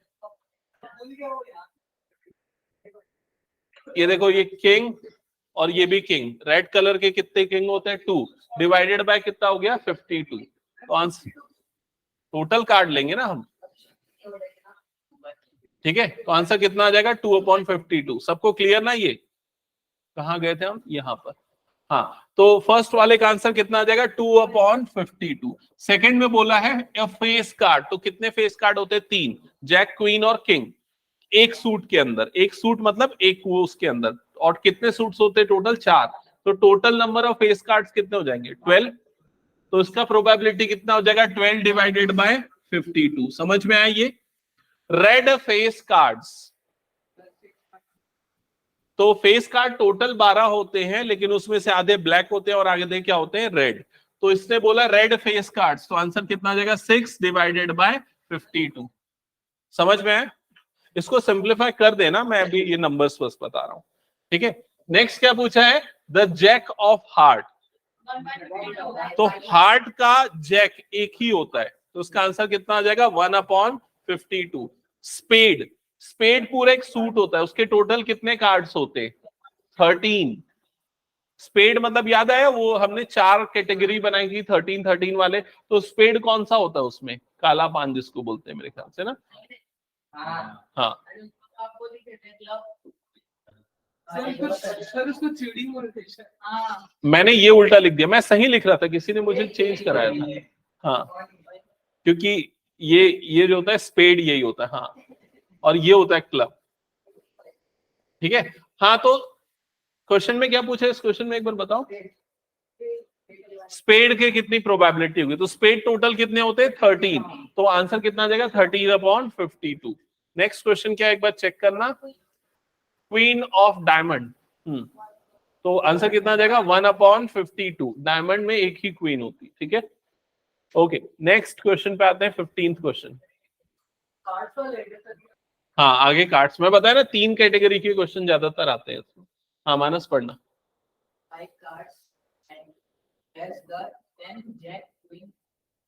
ये देखो, ये किंग और ये भी किंग, रेड कलर के कितने किंग होते हैं? 2 डिवाइडेड बाय कितना हो गया? 52। तो आंसर टोटल कार्ड लेंगे ना हम, ठीक है, तो आंसर कितना आ जाएगा? 2/52। सबको क्लियर ना? ये कहाँ गए थे हम? यहाँ पर। हाँ तो फर्स्ट वाले का आंसर कितना आ जाएगा? 2/52। सेकंड में बोला है ए फेस कार्ड, तो कितने फेस कार्ड होते हैं? 3, जैक क्वीन और किंग, एक सूट के अंदर। एक सूट मतलब एक वो उसके अंदर, और कितने सूट्स होते हैं? टोटल 4। तो total number of face cards कितने हो जाएंगे? 12। तो इसका प्रोबेबिलिटी कितना हो जाएगा? 12 डिवाइडेड बाय 52। समझ में आया ये? रेड फेस कार्ड्स, तो फेस कार्ड टोटल 12 होते हैं, लेकिन उसमें से आधे ब्लैक होते हैं और आधे क्या होते हैं? रेड। तो इसने बोला रेड फेस कार्ड्स, तो आंसर कितना आ जाएगा? 6 डिवाइडेड बाय 52। समझ में है? इसको सिंप्लीफाई कर देना, मैं अभी ये नंबर्स बस बता रहा हूं, ठीक है। नेक्स्ट क्या पूछा है? द जैक ऑफ हार्ट, तो हार्ट का जैक एक ही होता है, तो उसका आंसर कितना आ जाएगा? 1/52। स्पेड, स्पेड पूरा एक सूट होता है, उसके टोटल कितने कार्ड्स होते हैं? 13। स्पेड मतलब याद आया, वो हमने 4 कैटेगरी बनाई थी 13 वाले, तो स्पेड कौन सा होता है उसमें? काला पान जिसको बोलते हैं मेरे ख्याल से ना। हाँ
सर उसको चिड़ी बोलते हैं।
हाँ,
मैंने ये उल्टा लिख दिया, मैं सही लिख रहा था, किसी ने मुझे चेंज कराया था। हाँ, क्योंकि ये जो होता है स्पेड यही होता है, हाँ, और ये होता है क्लब। ठीक है, हाँ, तो क्वेश्चन में क्या पूछा है, इस क्वेश्चन में एक बार बताओ। स्पेड के कितनी प्रोबेबिलिटी होगी, तो स्पेड टोटल कितने होते हैं 13, तो आंसर कितना आ जाएगा 13/52। नेक्स्ट क्वेश्चन क्या है, एक बार चेक करना, क्वीन ऑफ डायमंड, तो आंसर कितना आ जाएगा 1/52। डायमंड में एक ही क्वीन होती, ठीक है। ओके, नेक्स्ट क्वेश्चन पे आते हैं, 15th क्वेश्चन।
कार्ड्स वाले हैं सर।
हाँ, आगे कार्ड्स में बताया ना, 3 कैटेगरी के क्वेश्चन ज्यादातर आते हैं इसमें। हाँ, मानस पढ़ना।
Five cards and has the 10 jack, queen,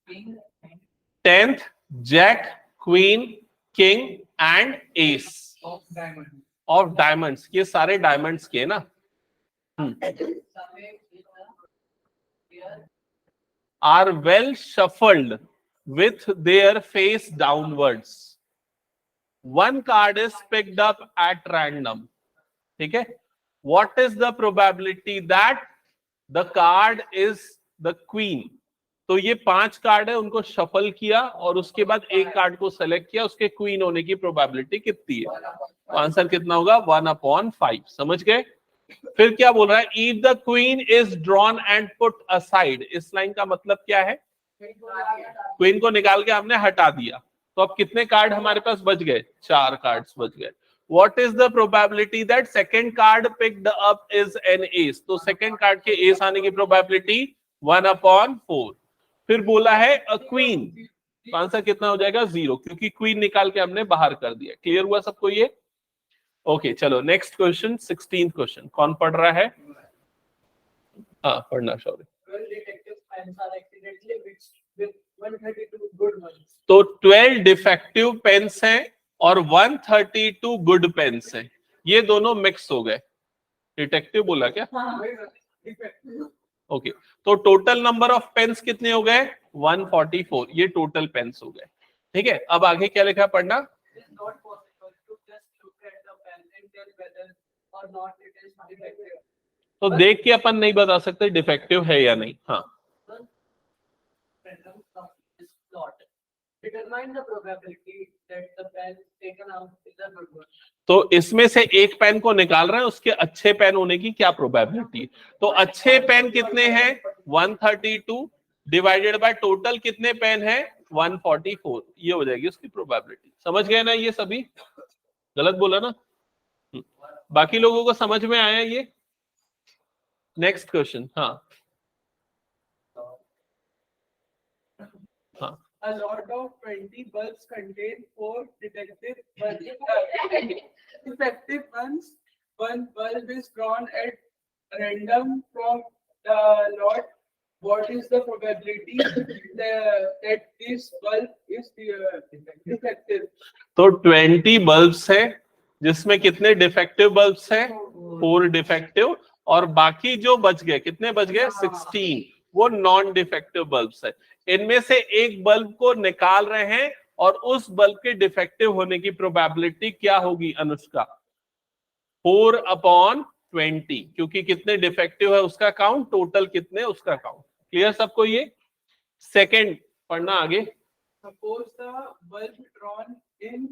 king and
10th jack, queen, king and ace
of diamond.
Of diamonds, ये सारे डायमंड्स के ना, are well shuffled with their face downwards. One card is picked up at random. ठीक है, what is the probability that the card is the queen? तो ये 5 card है, उनको शफल किया और उसके बाद एक कार्ड को सेलेक्ट किया, उसके क्वीन होने की प्रोबेबिलिटी कितनी है, तो आंसर कितना होगा 1/5। समझ गए। फिर क्या बोल रहा है, if the queen is drawn and put aside, इस लाइन का मतलब क्या है, क्वीन को निकाल के हमने हटा दिया, तो अब कितने कार्ड हमारे पास बच गए, 4 कार्ड्स बच गए। What is the probability that second card picked up is an ace? तो सेकंड कार्ड के एस आने की प्रोबेबिलिटी 1/4। फिर बोला है अ क्वीन, तो आंसर कितना हो जाएगा 0, क्योंकि क्वीन निकाल के हमने बाहर कर दिया। क्लियर हुआ सबको ये? ओके, चलो नेक्स्ट क्वेश्चन, 16th क्वेश्चन। कौन पढ़ रहा है? हाँ, पढ़ना सॉरी। तो 12 डिफेक्टिव पेन्स हैं और 132 गुड पेन्स हैं, ये दोनों मिक्स हो गए। डिटेक्टिव बोला क्या? ओके, तो टोटल नंबर ऑफ पेन्स कितने हो गए 144, ये टोटल पेन्स हो गए। ठीक है, अब आगे क्या लिखा पढ़ना। तो देख के अपन नहीं बता सकते डिफेक्टिव है या नहीं। हाँ,
Determine the probability that the pen taken out is a good one.
तो इसमें से एक पेन को निकाल रहे हैं, उसके अच्छे पेन होने की क्या प्रोबेबिलिटी। तो अच्छे पेन कितने हैं 132 डिवाइडेड बाय टोटल कितने पेन है 144, ये हो जाएगी उसकी प्रोबेबिलिटी। समझ गए ना ये सभी? गलत बोला ना? बाकी लोगों को समझ में आया ये? Next question. हाँ हाँ,
A lot of 20 bulbs contain 4 defective ones. One bulb is drawn at random from the lot. What is the probability that this bulb is defective?
तो 20 बल्ब्स है, जिसमें कितने डिफेक्टिव बल्ब्स हैं 4 डिफेक्टिव, और बाकी जो बच गए कितने बच गए 16, वो नॉन डिफेक्टिव बल्ब्स है। इनमें से एक बल्ब को निकाल रहे हैं और उस बल्ब के डिफेक्टिव होने की प्रोबेबिलिटी क्या होगी अनुष्का 4/20, क्योंकि कितने डिफेक्टिव है उसका काउंट, टोटल कितने उसका काउंट। क्लियर सबको ये? सेकंड पढ़ना आगे।
Suppose the bulb drawn in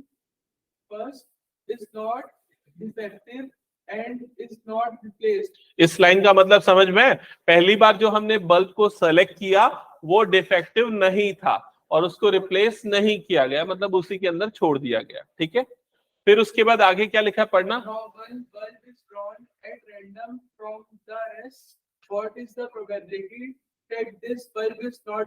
first is not defective and is not replaced.
इस लाइन का मतलब समझ में, पहली बार जो हमने बल्ब को सेलेक्ट किया वो डिफेक्टिव नहीं था और उसको रिप्लेस नहीं किया गया, मतलब उसी के अंदर छोड़ दिया गया। ठीक है, फिर उसके बाद आगे क्या लिखा है पढ़ना।
Now one bulb is drawn at random from the rest. What is the probability that this bulb is not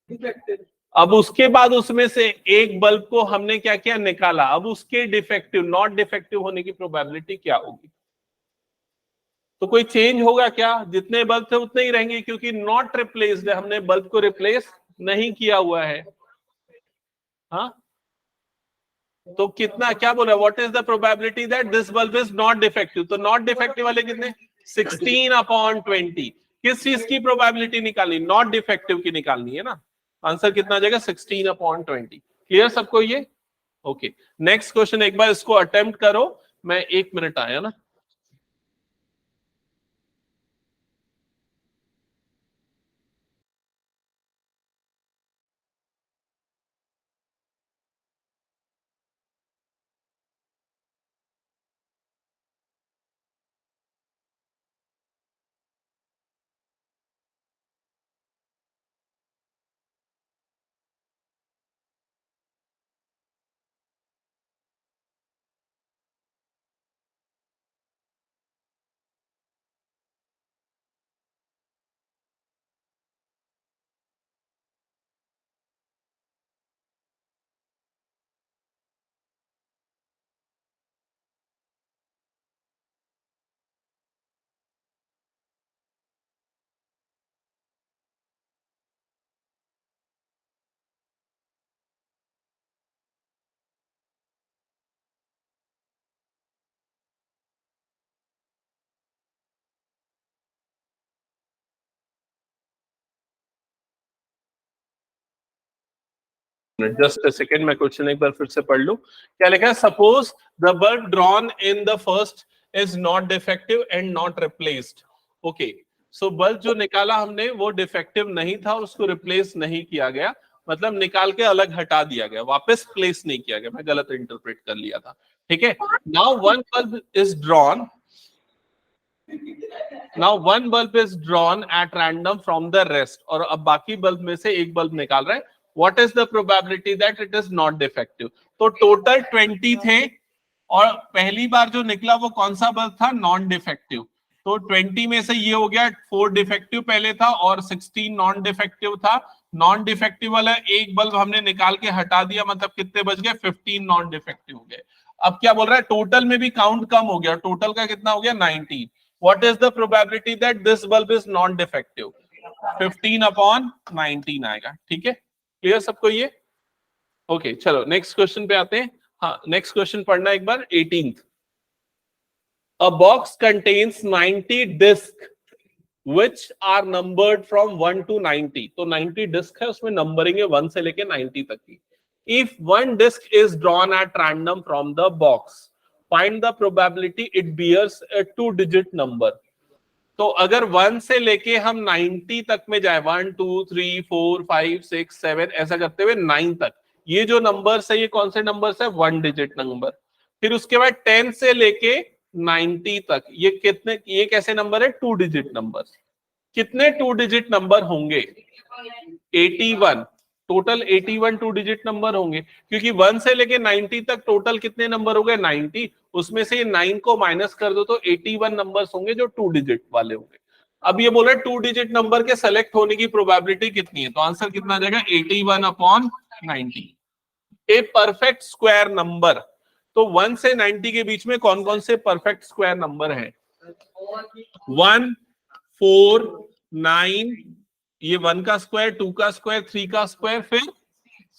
defective?
अब उसके बाद उसमें से एक बल्ब को हमने क्या किया, निकाला, अब उसके डिफेक्टिव नॉट डिफेक्टिव होने की प्रोबेबिलिटी क्या होगी। तो कोई चेंज होगा क्या? जितने बल्ब थे उतने ही रहेंगे, क्योंकि नॉट रिप्लेस्ड है, हमने बल्ब को रिप्लेस नहीं किया हुआ है। हाँ, तो कितना क्या बोला, what is the probability that this bulb is not defective. तो नॉट डिफेक्टिव वाले कितने 16/20। किस चीज की प्रोबेबिलिटी निकालनी, नॉट डिफेक्टिव की निकालनी है ना। आंसर कितना आ जाएगा 16/20। क्लियर सबको ये? ओके, नेक्स्ट क्वेश्चन एक बार इसको अटेम्प्ट करो। मैं 1 मिनट आया ना, जस्ट अ सेकेंड, मैं क्वेश्चन एक बार फिर से पढ़ लूं। क्या लिखा है? Suppose the bulb drawn in the first is not defective and not replaced. Okay, so bulb जो निकाला हमने वो डिफेक्टिव नहीं था और उसको रिप्लेस नहीं किया गया, मतलब निकाल के अलग हटा दिया गया, वापस प्लेस नहीं किया गया, मैं गलत इंटरप्रेट कर लिया था। ठीक है, now one bulb is drawn, now one bulb is drawn at random from the rest, और अब बाकी बल्ब में से एक बल्ब निकाल रहा है। What is the probability that it is not defective? तो टोटल 20 थे और पहली बार जो निकला वो कौन सा बल्ब था? Non defective. तो 20 में से ये हो गया 4 डिफेक्टिव पहले था और 16 नॉन डिफेक्टिव था। नॉन डिफेक्टिव वाला एक बल्ब हमने निकाल के हटा दिया, मतलब कितने बच गए? 15 नॉन डिफेक्टिव हो गए। अब क्या बोल रहा है? टोटल में भी काउंट कम हो गया, टोटल का कितना हो गया? 19। What is the probability that this bulb is non-defective? 15 upon 19 आएगा। ठीक है, क्लियर सबको ये? ओके, चलो नेक्स्ट क्वेश्चन पे आते हैं। हाँ, नेक्स्ट क्वेश्चन पढ़ना एक बार, 18th। A box contains 90 discs which are numbered from 1 to 90। तो 90 डिस्क है, उसमें नंबरिंग है 1 से लेके 90 तक की। If one disc is drawn at random from the box, find the probability it bears a 2-digit number। तो अगर 1 से लेके हम 90 तक में जाए, 1 2 3 4 5 6 7 ऐसा करते हुए 9 तक, ये जो नंबर्स है ये कौन से नंबर्स है? 1 डिजिट नंबर। फिर उसके बाद 10 से लेके 90 तक ये कितने, ये कैसे नंबर है? 2 डिजिट नंबर। कितने 2 डिजिट नंबर होंगे? 81। टोटल 81 2 डिजिट नंबर होंगे, क्योंकि 1 से लेके 90 तक टोटल कितने नंबर हो गए? 90। उसमें से 9 को माइनस कर दो तो 81 नंबर्स होंगे जो 2 डिजिट वाले होंगे। अब ये बोल रहे 2 डिजिट नंबर के सेलेक्ट होने की प्रोबेबिलिटी कितनी है? तो आंसर कितना आ जाएगा? 81 upon 90। A perfect square number, तो 1 से 90 के बीच में कौन कौन से परफेक्ट स्क्वायर नंबर है? 1 4 9, ये 1 का स्क्वायर, 2 का स्क्वायर, 3 का स्क्वायर, फिर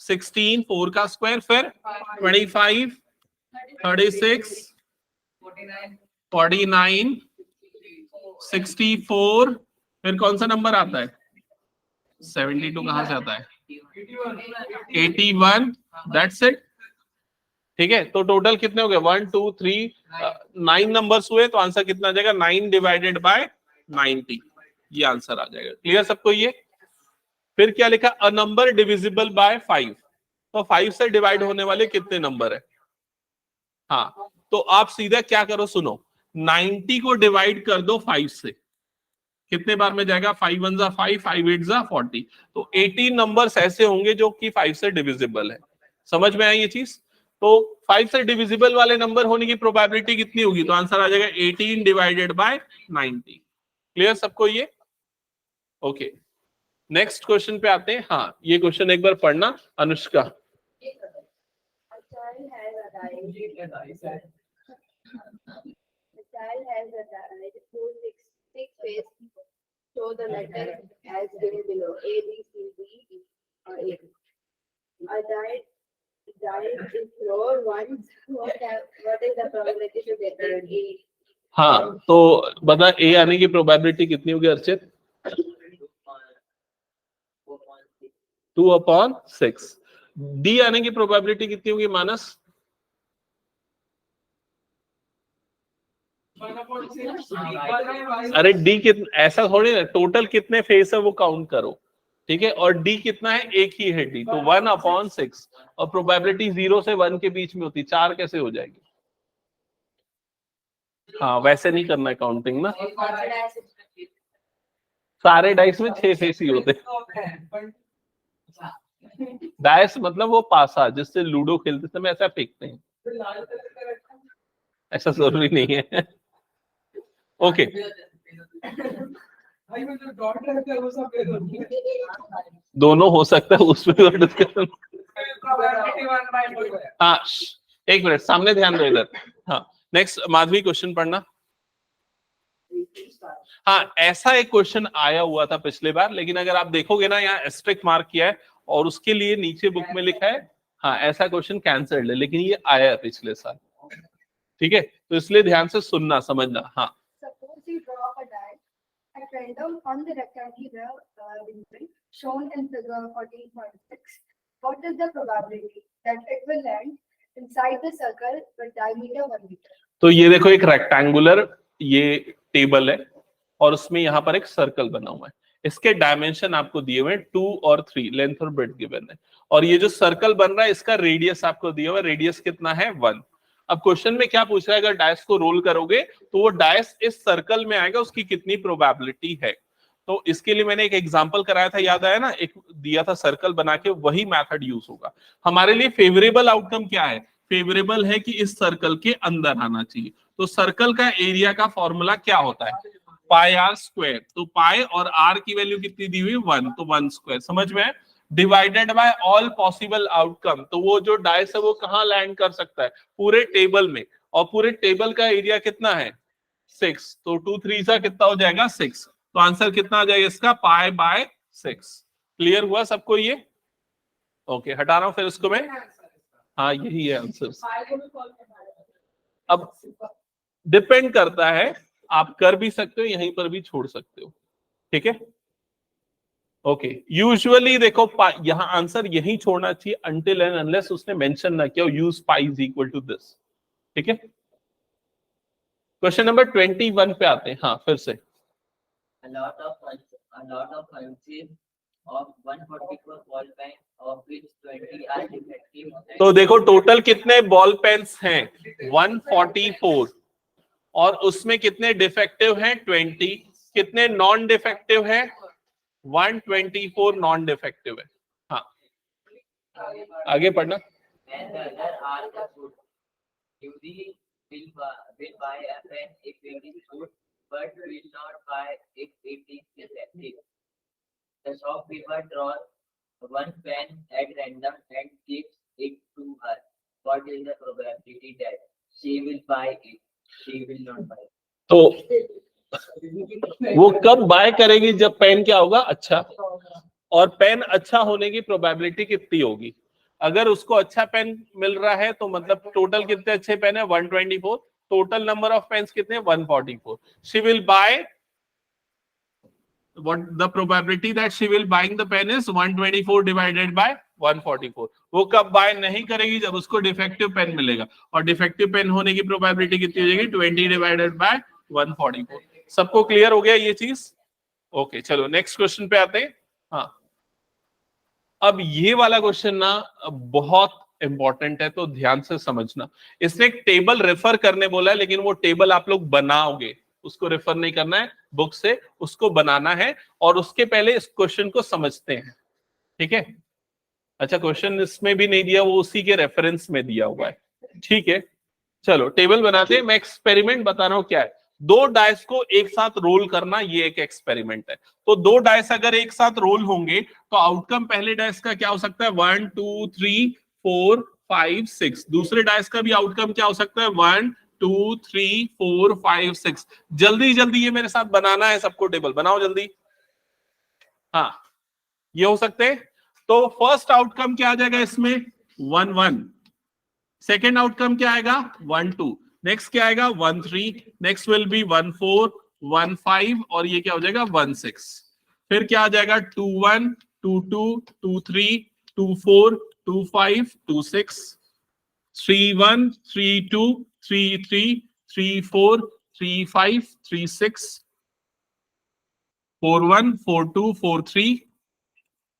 16, 4 का स्क्वायर, फिर 25, 36, 49, 64, फिर कौन सा नंबर आता है? 72 कहां से आता है? 81। That's it. ठीक है, तो टोटल कितने हो गए? 1 2 3 9 नंबर्स हुए, तो आंसर कितना आ जाएगा? 9 डिवाइडेड बाय 90, ये आंसर आ जाएगा। क्लियर सबको ये? फिर क्या लिखा? A number divisible by 5। तो 5 से डिवाइड होने वाले कितने नंबर है? हाँ, तो आप सीधा क्या करो, सुनो, 90 को डिवाइड कर दो 5 से, कितने बार में जाएगा? 5 1 जा 5, 5 8 जा 40। तो 18 नंबर्स ऐसे होंगे जो कि 5 से डिविजिबल है। समझ में आई ये चीज? तो 5 से डिविजिबल वाले नंबर होने की प्रोबेबिलिटी कितनी होगी? तो आंसर आ जाएगा 18 डिवाइडेड बाय 90। क्लियर सबको ये? ओके, नेक्स्ट क्वेश्चन पे आते हैं। हाँ, ये क्वेश्चन एक बार पढ़ना Anushka.
A child has a diet. The child has a diet whose six face show the letter as given below: A, B, C, D, E, or A. A diet is thrown once. What is the probability to get an A?
हाँ, तो बता ए आने की probability कितनी होगी Archit? 2 upon 6। D आने की probability कितनी होगी मानस? अरे डी कितना, ऐसा थोड़ी ना, टोटल कितने फेस है वो काउंट करो। ठीक है, और डी कितना है? एक ही है डी, तो 1 अपॉन 6, और प्रोबेबिलिटी 0 से 1 के बीच में होती, 4 कैसे हो जाएगी? हाँ, वैसे नहीं करना है काउंटिंग ना, सारे डाइस में 6 फेस ही होते हैं। डाइस मतलब वो पासा जिससे लूडो खेलते समय ऐसा फेंकते हैं, ऐसा जरूरी नहीं है। ओके, दोनों हो सकता है, उसमें तो डिस्कशन। हाँ, एक मिनट, सामने ध्यान दो इधर। हाँ, नेक्स्ट माधवी क्वेश्चन पढ़ना। हाँ, ऐसा एक क्वेश्चन आया हुआ था पिछले बार, लेकिन अगर आप देखोगे ना, यहाँ एस्ट्रिक्ट मार्क किया है और उसके लिए नीचे बुक में लिखा है हाँ ऐसा क्वेश्चन कैंसल्ड है, लेकिन ये आया है पिछले साल। ठीक है, तो इसलिए ध्यान से सुनना समझना। हाँ,
Suppose you draw a die at random on the rectangular region shown in figure 14.6. what is the probability that it will land inside the circle with diameter 1 meter?
तो ये देखो एक रेक्टेंगुलर ये टेबल है और उसमें यहाँ पर एक सर्कल बना हुआ है, इसके डायमेंशन आपको दिए हुए हैं 2 और 3, लेंथ और ब्रेड्थ गिवन है, और ये जो सर्कल बन रहा है इसका रेडियस आपको दिया हुआ है, रेडियस कितना है 1। अब क्वेश्चन में क्या पूछ रहा है, अगर डायस को रोल करोगे तो वो डायस इस सर्कल में आएगा, उसकी कितनी प्रोबेबिलिटी है। तो इसके लिए मैंने एक एग्जांपल कराया था, याद आया ना, एक दिया था सर्कल बना के, वही मेथड यूज होगा। हमारे लिए फेवरेबल आउटकम क्या है, फेवरेबल है कि इस सर्कल के अंदर आना चाहिए। तो सर्कल का एरिया का फॉर्मूला क्या होता है, पाई आर स्क्वायर। तो पाई और आर की वैल्यू कितनी दी हुई 1, तो 1 स्क्वायर, समझ में, divided by all possible outcome. तो वो जो डाइस है वो कहाँ लैंड कर सकता है, पूरे टेबल में, और पूरे टेबल का एरिया कितना है 6, तो 2 3 सा कितना हो जाएगा 6, तो आंसर कितना आ जाएगा इसका पाई बाय 6। क्लियर हुआ सबको ये? ओके, हटा रहा हूं फिर इसको मैं। हाँ यही है आंसर। अब डिपेंड करता है, आप कर भी सकते हो, यहीं पर भी छोड़ सकते हो, ठीक है। ओके, यूजुअली देखो यहाँ आंसर यही छोड़ना चाहिए अनटिल एंड अनलेस उसने मेंशन ना किया use pi is equal to this, ठीक है। क्वेश्चन नंबर 21 पे आते हैं। हाँ फिर से,
A lot of function of 144 ball pen of which 20 are defective.
तो देखो टोटल कितने बॉल पेन्स हैं 144, और उसमें कितने डिफेक्टिव हैं 20, कितने नॉन डिफेक्टिव हैं 124 नॉन डिफेक्टिव है। हाँ आगे पढ़ना।
And the other are the good. Judy will buy a pen if it is good, but will not buy if it is defective. The shopkeeper draws one pen at random and gives it to her. What is the probability that she will buy it? She will not buy it.
तो वो कब bye करेगी, जब pen क्या होगा अच्छा, और pen अच्छा होने की प्रोबेबिलिटी कितनी होगी। अगर उसको अच्छा पेन मिल रहा है तो मतलब टोटल कितने अच्छे पेन है 124, टोटल नंबर ऑफ पेन्स कितने 144। She will buy, what the probability that she will buying the pen is 124 divided by 144। वो कब बाय नहीं करेगी, जब उसको डिफेक्टिव पेन मिलेगा, और डिफेक्टिव पेन होने की प्रोबेबिलिटी कितनी हो जाएगी 20 डिवाइडेड बाय 144। सबको क्लियर हो गया ये चीज? ओके चलो नेक्स्ट क्वेश्चन पे आते हैं। हाँ अब ये वाला क्वेश्चन ना बहुत इंपॉर्टेंट है, तो ध्यान से समझना। इसने एक टेबल रेफर करने बोला है, लेकिन वो टेबल आप लोग बनाओगे, उसको रेफर नहीं करना है बुक से, उसको बनाना है, और उसके पहले इस क्वेश्चन को समझते हैं, ठीक है। अच्छा क्वेश्चन इसमें भी नहीं दिया, वो उसी के रेफरेंस में दिया हुआ है, ठीक है। चलो टेबल बनाते हैं। मैं एक्सपेरिमेंट बता रहा हूं क्या है, 2 डाइस को एक साथ रोल करना, ये एक एक्सपेरिमेंट है। तो 2 डाइस अगर एक साथ रोल होंगे तो आउटकम पहले डाइस का क्या हो सकता है 1 2 3 4 5 6, दूसरे डाइस का भी आउटकम क्या हो सकता है 1 2 3 4 5 6। जल्दी जल्दी ये मेरे साथ बनाना है, सबको टेबल बनाओ जल्दी। हाँ ये हो सकते हैं। तो फर्स्ट आउटकम क्या आ जाएगा इसमें 1 1, सेकेंड आउटकम क्या आएगा 1 2, नेक्स्ट क्या आएगा 1 3, नेक्स्ट विल बी 1 4 1 5, और ये क्या हो जाएगा 1 6। फिर क्या आ जाएगा 2 1 2 2 2 3 2 4 2 5 2 6, 3 1 3 2 3 3 3 4 3 5 3 6, 4 1 4 2 4 3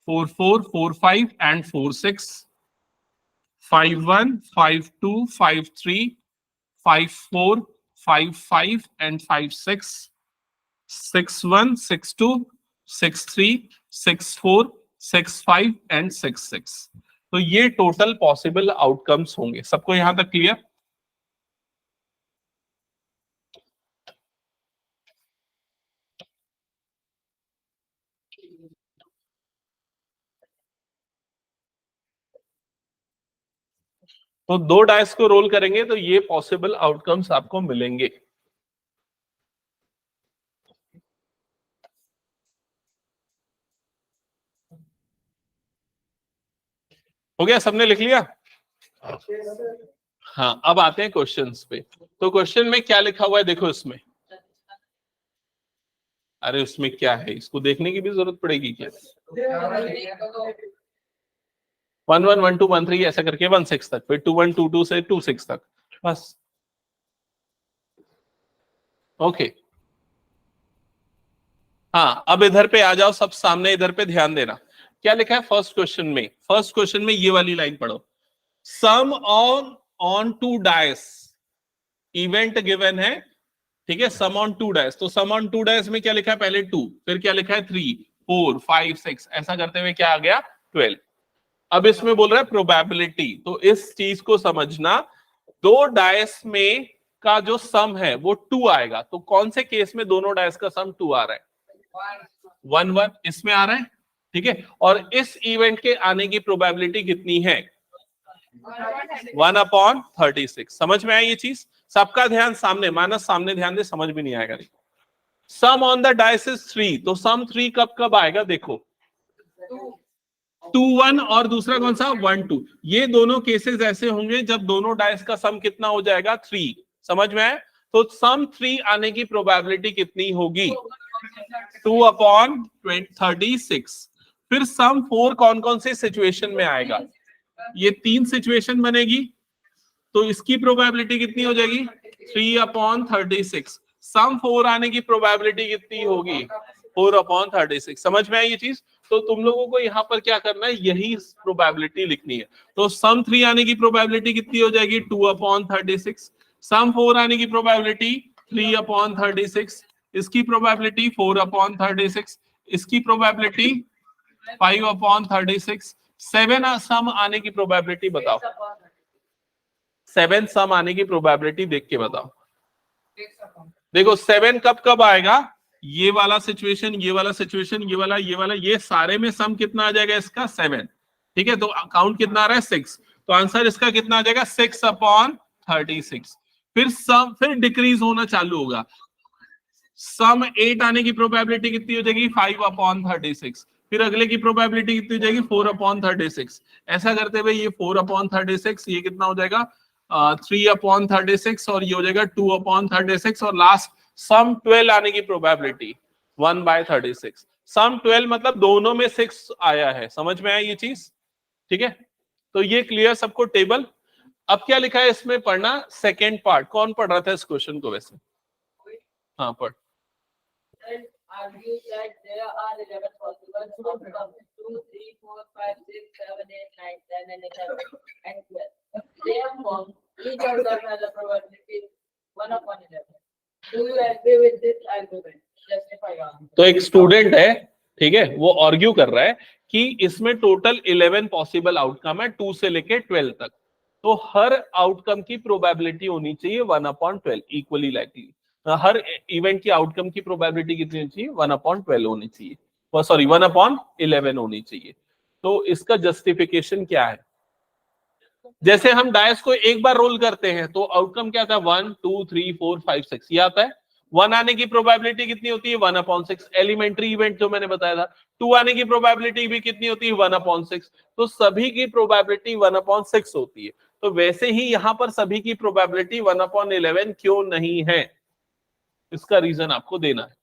4 4 4 5 and 4 6, 5 1 5 2 5 3 5 4 5 5 and 5 6, 6 1 6 2 6 3 6 4 6 5 and 6 6। तो ये टोटल पॉसिबल आउटकम्स होंगे। सबको यहां तक क्लियर? तो 2 डाइस को रोल करेंगे तो ये पॉसिबल आउटकम्स आपको मिलेंगे। हो गया, सबने लिख लिया? हाँ अब आते हैं क्वेश्चंस पे। तो क्वेश्चन में क्या लिखा हुआ है देखो इसमें, अरे उसमें क्या है इसको देखने की भी जरूरत पड़ेगी क्या? 11, 12, 13 ऐसा करके 16 तक, फिर 21, 22 से 26 तक, बस। ओके हाँ, अब इधर पे आ जाओ सब सामने, इधर पे ध्यान देना। क्या लिखा है फर्स्ट क्वेश्चन में? फर्स्ट क्वेश्चन में ये वाली लाइन पढ़ो, sum on two dice, event given है, ठीक है, सम ऑन टू डाइस। तो सम ऑन टू डाइस में क्या लिखा है? पहले 2, फिर क्या लिखा है? 3, 4, 5, 6, ऐसा करते हुए क्या आ गया? 12। अब इसमें बोल रहा है प्रोबेबिलिटी, तो इस चीज को समझना, दो डाइस में का जो सम है वो 2 आएगा। तो कौन से केस में दोनों डाइस का सम 2 आ रहा है? 1, 1 इसमें आ रहा है, ठीक है। और इस इवेंट के आने की प्रोबेबिलिटी कितनी है? 1/36। समझ में आई ये चीज? सबका ध्यान सामने, मानस सामने ध्यान दे, समझ भी नहीं आएगा। सम ऑन द डाइस इज 3, तो सम 3 कब कब आएगा? देखो 2, 1 और दूसरा कौन सा? 1, 2। ये दोनों केसेस ऐसे होंगे जब दोनों डाइस का सम कितना हो जाएगा? 3। समझ में आए? तो सम 3 आने की प्रोबेबिलिटी कितनी होगी? 2/36। फिर सम 4 कौन कौन से सिचुएशन में आएगा? ये 3 सिचुएशन बनेगी, तो इसकी प्रोबेबिलिटी कितनी हो जाएगी? 3/36। सम 4 आने की प्रोबेबिलिटी कितनी होगी? 4/36। समझ में आई ये चीज? तो तुम लोगों को यहाँ पर क्या करना है? यही प्रोबेबिलिटी लिखनी है। तो सम 3 आने की प्रोबेबिलिटी कितनी हो जाएगी? 2/36। सम 4 आने की प्रोबेबिलिटी 3/36। इसकी प्रोबेबिलिटी 4/36। इसकी प्रोबेबिलिटी 5/36। 7 सम आने की प्रोबेबिलिटी बताओ। 7 सम आने की प्रोबेबिलिटी देख के बताओ। देखो 7 कब कब आएगा? ये वाला सिचुएशन, ये वाला सिचुएशन, ये वाला, ये सारे में सम कितना आ जाएगा इसका? 7, ठीक है। तो काउंट कितना आ रहा है? 6। तो आंसर इसका कितना आ जाएगा? 6/36। फिर डिक्रीज होना चालू होगा। सम 8 आने की प्रोबेबिलिटी कितनी हो जाएगी? 5/36। फिर अगले की प्रोबेबिलिटी कितनी हो जाएगी? 4/36। ऐसा करते हुए ये 4/36, ये कितना हो जाएगा? 3/36, और ये हो जाएगा 2/36, और लास्ट सम 12 आने की प्रोबेबिलिटी 1/36। सम 12 मतलब दोनों में 6 आया है। समझ में आया ये चीज? ठीक है, तो ये क्लियर सबको टेबल। अब क्या लिखा है इसमें पढ़ना, सेकेंड पार्ट। कौन पढ़ रहा था इस क्वेश्चन को वैसे? हाँ पढ़।
Argues that there are 11 possible outcomes: 2, 3, 4, 5, 6, 7, 8, 9, 10, and 11, and 12. Therefore, each of them has a probability 1/11. Do you agree with this argument? Justify your answer.
तो एक स्टूडेंट है, ठीक है, वो आर्ग्यू कर रहा है कि इसमें टोटल 11 पॉसिबल आउटकम है, 2 से लेके 12 तक। तो हर आउटकम की प्रोबेबिलिटी होनी चाहिए 1/12, इक्वली लाइकली। हर इवेंट की आउटकम की प्रोबेबिलिटी कितनी होनी चाहिए? 1/12 होनी चाहिए, सॉरी 1/11 होनी चाहिए। तो इसका जस्टिफिकेशन क्या है? जैसे हम डायस को एक बार रोल करते हैं तो आउटकम क्या था? 1, 2, 3, 4, 5, 6 ये आता है। 1 आने की प्रोबेबिलिटी कितनी होती है? 1/6। एलिमेंट्री इवेंट जो मैंने बताया था। 2 आने की प्रोबेबिलिटी भी कितनी होती है? 1/6। तो सभी की प्रोबेबिलिटी 1/6 होती है। तो वैसे ही यहां पर सभी की प्रोबेबिलिटी 1/11 क्यों नहीं है? इसका रीजन आपको देना है।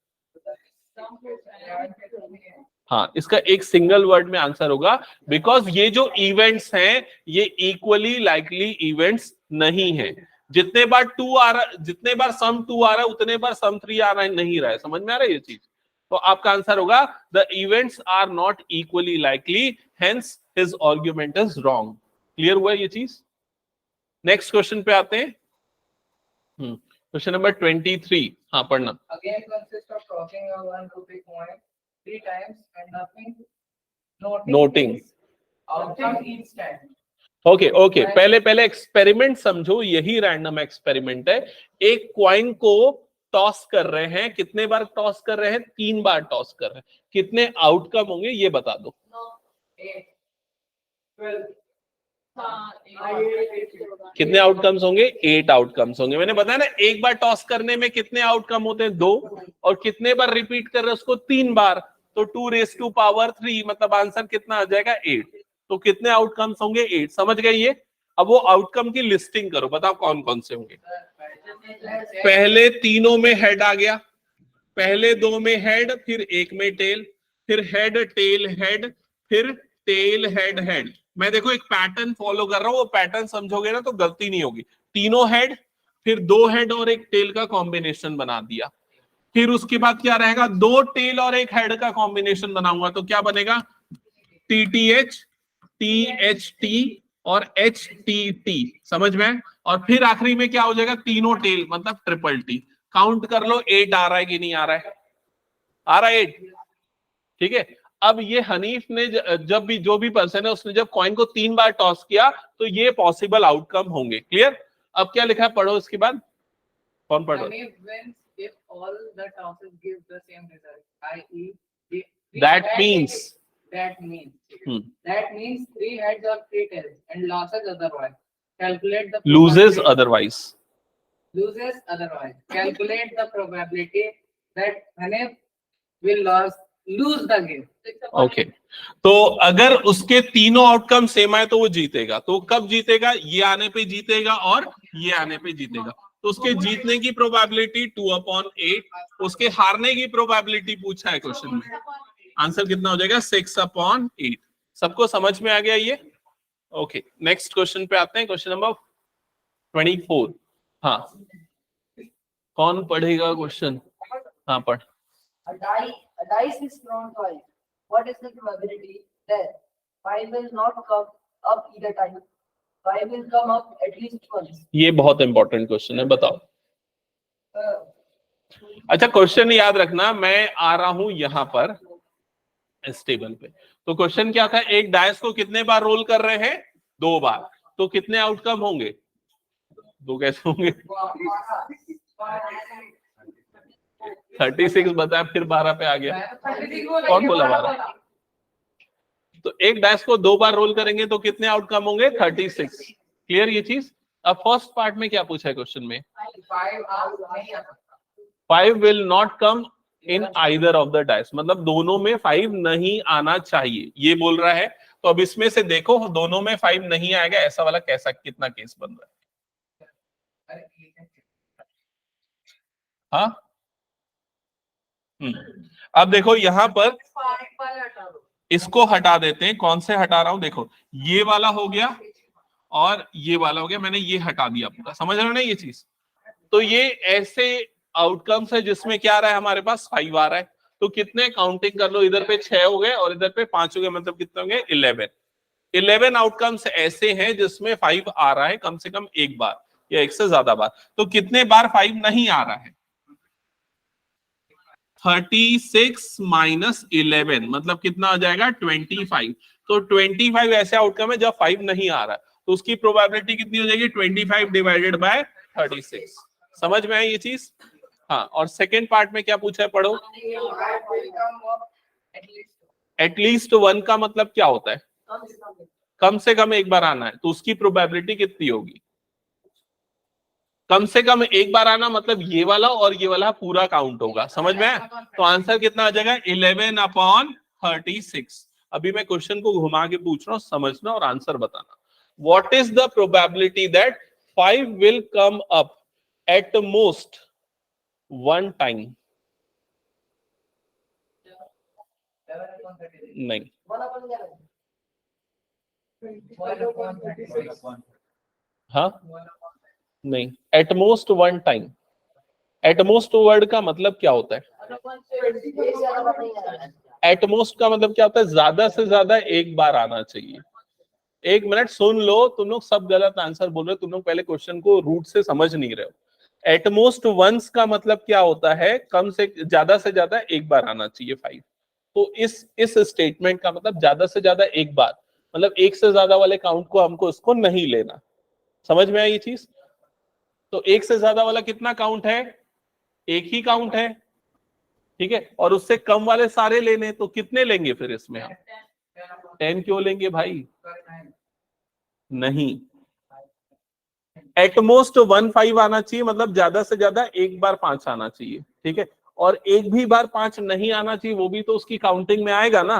हाँ, इसका एक सिंगल वर्ड में आंसर होगा, बिकॉज ये जो इवेंट्स हैं ये इक्वली लाइकली इवेंट्स नहीं है। जितने बार 2 आ रहा, जितने बार सम 2 आ रहा है उतने बार सम 3 आ रहा है, नहीं रहा है। समझ में आ रहा है ये चीज? तो आपका आंसर होगा the events are not equally likely, hence his argument is wrong. Clear हुआ ये चीज? नेक्स्ट क्वेश्चन पे आते हैं। Question number 23। हाँ पढ़ना।
Again consists of talking of one rupee coin 3 times and noting outcome each time.
Okay पहले experiment समझो, यही रैंडम एक्सपेरिमेंट है। एक क्वाइन को टॉस कर रहे हैं, कितने बार टॉस कर रहे हैं? 3 बार टॉस कर रहे हैं। कितने आउटकम होंगे ये बता दो।
8, 12.
कितने आउटकम्स होंगे? 8 आउटकम्स होंगे। मैंने बताया ना, एक बार टॉस करने में कितने आउटकम होते हैं? 2। और कितने बार रिपीट कर रहे हैं उसको? 3 बार। तो 2⁻³ मतलब आंसर कितना आ जाएगा? 8। तो कितने आउटकम्स होंगे? 8। समझ गए ये? अब वो आउटकम की लिस्टिंग करो, बताओ कौन कौन से होंगे। पहले तीनों में हेड आ गया, पहले 2 में हेड, फिर 1 में टेल, फिर हेड टेल हेड, फिर टेल हेड हेड। मैं देखो एक पैटर्न फॉलो कर रहा हूँ, वो पैटर्न समझोगे ना तो गलती नहीं होगी। तीनों हेड, फिर 2 हेड और एक टेल का कॉम्बिनेशन बना दिया, फिर उसके बाद क्या रहेगा, 2 टेल और एक हेड का कॉम्बिनेशन बनाऊंगा तो क्या बनेगा, TTH, THT और HTT, समझ में। और फिर आखिरी में क्या हो जाएगा, तीनों टेल मतलब ट्रिपल टी। काउंट कर लो 8 आ रहा है कि नहीं आ रहा है, आ रहा है 8, ठीक है। अब ये हनीफ ने जब भी, जो भी पर्सन है उसने जब कॉइन को 3 बार टॉस किया तो ये पॉसिबल आउटकम होंगे, क्लियर। अब क्या लिखा है पढ़ो इसके बाद, कौन पढ़ो।
Hanif wins if all the tosses give the same result, i.e.
That means,
that means 3 heads or 3 tails and loses otherwise. Calculate the
loses
probability-
otherwise,
loses otherwise. Calculate the probability that Hanif will lose the game.
Okay तो अगर उसके तीनों outcome same आए तो वो जीतेगा। तो कब जीतेगा, ये आने पे जीतेगा और ये आने पे जीतेगा। तो उसके जीतने की प्रोबेबिलिटी 2/8, उसके हारने की प्रोबेबिलिटी पूछा है क्वेश्चन में, आंसर कितना हो जाएगा 6/8। सबको समझ में आ गया ये, ओके। नेक्स्ट क्वेश्चन पे आते हैं, क्वेश्चन नंबर 24। हाँ, कौन पढ़ेगा क्वेश्चन, हाँ पढ़।
A dice is thrown twice. What is the probability that 5 will not come up either time? 5 will come up at least once.
ये बहुत इंपॉर्टेंट क्वेश्चन है, बताओ। अच्छा क्वेश्चन याद रखना, मैं आ रहा हूं यहां पर इस टेबल पे। तो क्वेश्चन क्या था, एक डायस को कितने बार रोल कर रहे हैं, 2 बार, तो कितने आउटकम होंगे, 2 कैसे होंगे, 36 बताया फिर 12 पे आ गया, कौन बोला 12। तो एक डायस को 2 बार रोल करेंगे तो कितने आउटकम होंगे, 36, क्लियर ये चीज। अब फर्स्ट पार्ट में क्या पूछा है क्वेश्चन में, 5 will not come in either of the dice, मतलब दोनों में 5 नहीं आना चाहिए, ये बोल रहा है। तो अब इसमें से देखो दोनों में 5 नहीं आएगा, ऐसा वाला कैसा कितना केस बन रहा है। हाँ अब देखो यहां पर इसको हटा देते हैं, कौन से हटा रहा हूं, देखो ये वाला हो गया और ये वाला हो गया, मैंने ये हटा दिया पूरा, समझ रहे हो ना ये चीज। तो ये ऐसे आउटकम्स है जिसमें क्या आ रहा है, हमारे पास 5 आ रहा है। तो कितने, काउंटिंग कर लो, इधर पे 6 हो गए और इधर पे 5 हो गए, मतलब कितने होंगे 11 आउटकम्स ऐसे हैं जिसमें 5 आ रहा है कम से कम एक बार या एक से ज्यादा बार। तो कितने बार 5 नहीं आ रहा है, 36 - 11 मतलब कितना आ जाएगा 25। तो 25 ऐसे आउटकम है जब 5 नहीं आ रहा है, तो उसकी प्रोबेबिलिटी कितनी हो जाएगी, 25 डिवाइडेड बाय 36। समझ में आई ये चीज। हाँ, और सेकेंड पार्ट में क्या पूछा है, पढ़ो। एटलीस्ट 1 का मतलब क्या होता है, कम से कम एक बार आना है, तो उसकी प्रोबेबिलिटी कितनी होगी, कम से कम एक बार आना मतलब ये वाला और ये वाला पूरा काउंट होगा, समझ में। तो आंसर कितना आ जाएगा 11/36। अभी मैं क्वेश्चन को घुमा के पूछ रहा हूं, समझना और आंसर बताना। What is the probability that 5 will come up at most 1 time, नहीं हाँ नहीं, एटमोस्ट 1 टाइम। एटमोस्ट वर्ड का मतलब क्या होता है, एटमोस्ट का मतलब क्या होता है, ज्यादा से ज्यादा एक बार आना चाहिए। एक मिनट सुन लो, तुम लोग सब गलत आंसर बोल रहे हो, तुम लोग पहले क्वेश्चन को रूट से समझ नहीं रहे हो। एटमोस्ट वंस का मतलब क्या होता है, कम से ज्यादा एक बार आना चाहिए 5। तो इस स्टेटमेंट का मतलब ज्यादा से ज्यादा एक बार, मतलब एक से ज्यादा वाले काउंट को हमको इसको नहीं लेना। समझ में आई ये चीज। तो एक से ज्यादा वाला कितना काउंट है, एक ही काउंट है, ठीक है। और उससे कम वाले सारे लेने, तो कितने लेंगे फिर इसमें हम, 10 क्यों लेंगे भाई, नहीं। एटमोस्ट 1/5 आना चाहिए, मतलब ज्यादा से ज्यादा एक बार 5 आना चाहिए, ठीक है। और एक भी बार 5 नहीं आना चाहिए, वो भी तो उसकी काउंटिंग में आएगा ना।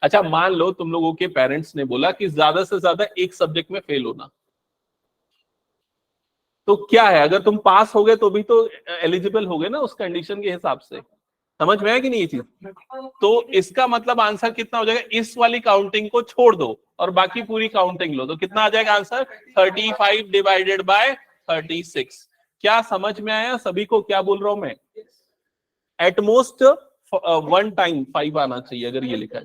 अच्छा मान लो तुम लोगों के पेरेंट्स ने बोला कि ज्यादा से ज्यादा एक सब्जेक्ट में फेल होना, तो क्या है, अगर तुम पास हो गए तो भी तो एलिजिबल हो गए ना उस कंडीशन के हिसाब से। समझ में आया कि नहीं ये चीज? तो इसका मतलब आंसर कितना हो जाएगा, इस वाली काउंटिंग को छोड़ दो और बाकी पूरी काउंटिंग लो, तो कितना आ जाएगा आंसर 35 डिवाइडेड बाय 36। क्या समझ में आया सभी को क्या बोल रहा हूं मैं? एटमोस्ट 1 टाइम 5 आना चाहिए अगर ये लिखा है,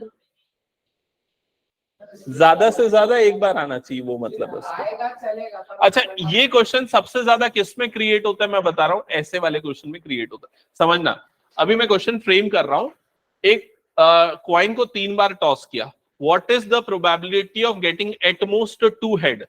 ज्यादा से ज्यादा एक बार आना चाहिए, वो मतलब है उसका।
आएगा चलेगा।
अच्छा, ये क्वेश्चन सबसे ज्यादा किस में क्रिएट होता है मैं बता रहा हूं, ऐसे वाले क्वेश्चन में क्रिएट होता है। समझना, अभी मैं क्वेश्चन फ्रेम कर रहा हूं। एक कॉइन को 3 बार टॉस किया, what is the probability of getting at most 2 head?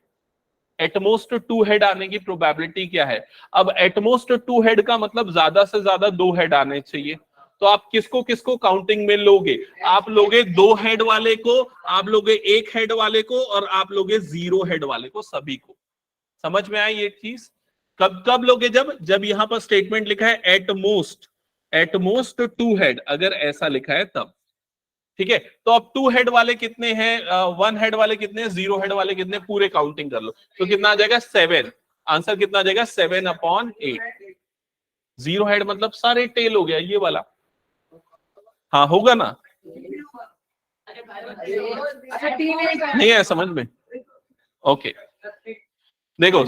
At most 2 head आने की प्रोबेबिलिटी क्या है? अब एटमोस्ट 2 हेड का मतलब ज्यादा से ज्यादा 2 हेड आने चाहिए, तो आप किसको किसको काउंटिंग में लोगे? आप लोगे 2 हेड वाले को, आप लोगे 1 हेड वाले को, और आप लोगे 0 हेड वाले को, सभी को। समझ में आई ये चीज? कब कब लोगे? जब यहां पर स्टेटमेंट लिखा है एटमोस्ट 2 हेड, अगर ऐसा लिखा है तब। ठीक है, तो अब 2 हेड वाले कितने हैं, 1 हेड वाले कितने हैं, 0 हेड वाले कितने, पूरे काउंटिंग कर लो, तो कितना आ जाएगा 7। आंसर कितना आ जाएगा 7/8। 0 हेड मतलब सारे टेल हो गया ये वाला। हाँ होगा ना? नहीं है समझ में? ओके देखो,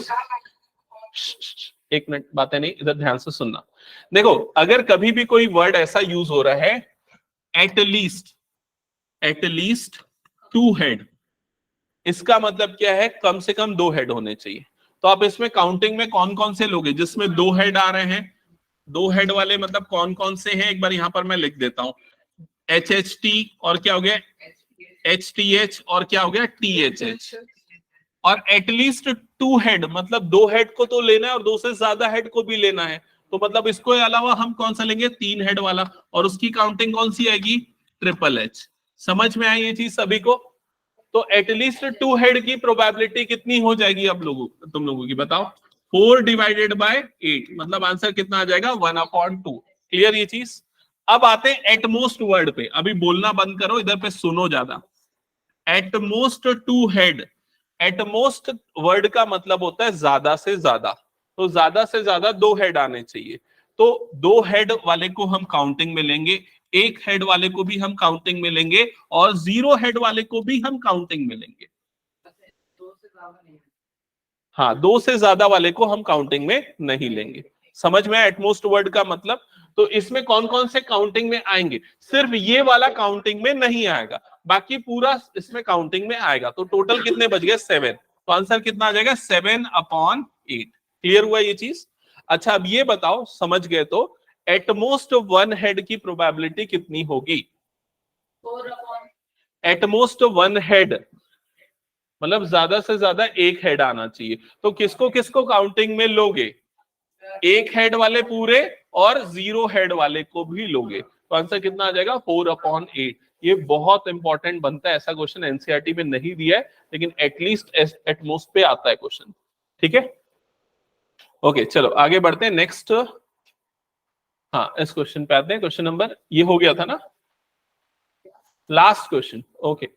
एक मिनट, बातें नहीं, इधर ध्यान से सुनना। देखो, अगर कभी भी कोई वर्ड ऐसा यूज हो रहा है, एटलीस्ट 2 हेड, इसका मतलब क्या है, कम से कम 2 हेड होने चाहिए। तो आप इसमें काउंटिंग में कौन कौन से लोगे जिसमें 2 हेड आ रहे हैं? 2 हेड वाले मतलब कौन कौन से हैं, एक बार यहां पर मैं लिख देता हूं। HHT और क्या हो गया HTH और क्या हो गया THH। और एटलीस्ट 2 हेड मतलब 2 हेड को तो लेना है और 2 से ज्यादा हेड को भी लेना है, तो मतलब इसको अलावा हम कौन सा लेंगे, 3 हेड वाला, और उसकी काउंटिंग कौन सी आएगी, HHH। समझ में आई ये चीज सभी को? तो एटलीस्ट 2 हेड की प्रोबेबिलिटी कितनी हो जाएगी अब तुम लोगों की बताओ? 4 डिवाइडेड बाय 8, मतलब आंसर कितना आ जाएगा 1/2। क्लियर ये चीज? अब आते हैं एटमोस्ट वर्ड पे, अभी बोलना बंद करो, इधर पे सुनो ज्यादा। एटमोस्ट 2 हेड, एटमोस्ट वर्ड का मतलब होता है ज्यादा से ज्यादा, तो ज्यादा से ज्यादा 2 हेड आने चाहिए, तो 2 हेड वाले को हम काउंटिंग में लेंगे, 1 हेड वाले को भी हम काउंटिंग में लेंगे, और 0 हेड वाले को भी हम काउंटिंग में लेंगे। हाँ, 2 से ज्यादा वाले को हम काउंटिंग में नहीं लेंगे। समझ में एटमोस्ट वर्ड का मतलब? तो इसमें कौन कौन से काउंटिंग में आएंगे? सिर्फ ये वाला काउंटिंग में नहीं आएगा, बाकी पूरा इसमें काउंटिंग में आएगा। तो टोटल कितने बच गए 7, तो आंसर कितना आ जाएगा 7/8। क्लियर हुआ ये चीज? अच्छा, अब ये बताओ, समझ गए तो एटमोस्ट 1 हेड की प्रोबेबिलिटी कितनी होगी?
4/8।
एटमोस्ट 1 हेड मतलब ज्यादा से ज्यादा 1 हेड आना चाहिए, तो किसको किसको काउंटिंग में लोगे? 1 हेड वाले पूरे और 0 हेड वाले को भी लोगे, तो आंसर कितना आ जाएगा 4/8। ये बहुत इंपॉर्टेंट बनता है, ऐसा क्वेश्चन एनसीईआरटी में नहीं दिया है, लेकिन एटलीस्ट एटमोस्ट पे आता है क्वेश्चन। ठीक है, ओके चलो आगे बढ़ते हैं नेक्स्ट। हाँ, इस क्वेश्चन पे आते हैं, क्वेश्चन नंबर, ये हो गया था ना लास्ट क्वेश्चन। ओके,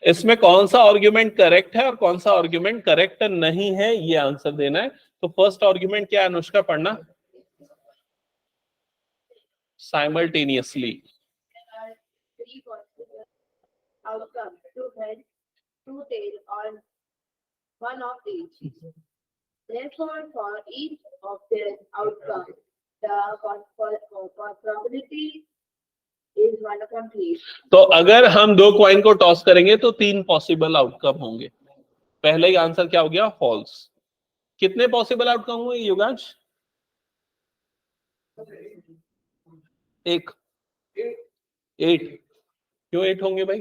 इसमें कौन सा आर्ग्यूमेंट करेक्ट है और कौन सा आर्ग्यूमेंट करेक्ट नहीं है, ये आंसर देना है। तो फर्स्ट आर्ग्यूमेंट क्या है अनुष्का, पढ़ना simultaneously.
Three possible outcomes: 2 head, 2 tail, or one of each. Therefore, for each of the outcomes, the probability is 1/3.
तो अगर हम 2 कॉइन को टॉस करेंगे तो 3 पॉसिबल आउटकम होंगे। पहले ही आंसर क्या हो गया, फॉल्स। कितने पॉसिबल आउटकम हुए युगांश? 8। क्यों 8 होंगे भाई?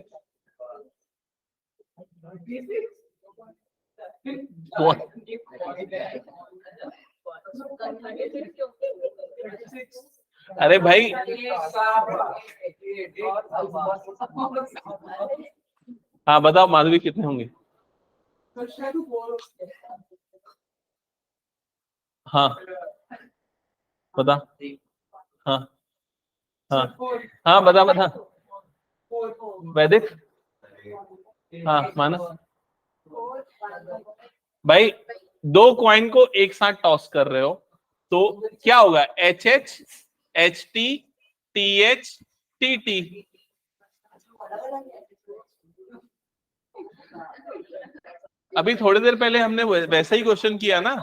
अरे भाई, हाँ बताओ माधवी कितने होंगे? हाँ बता, हाँ हाँ हाँ बता वैदिक, हाँ मानस। भाई 2 कॉइन को एक साथ टॉस कर रहे हो, तो क्या होगा, HH HT TH TT। अभी थोड़ी देर पहले हमने वैसा ही क्वेश्चन किया ना,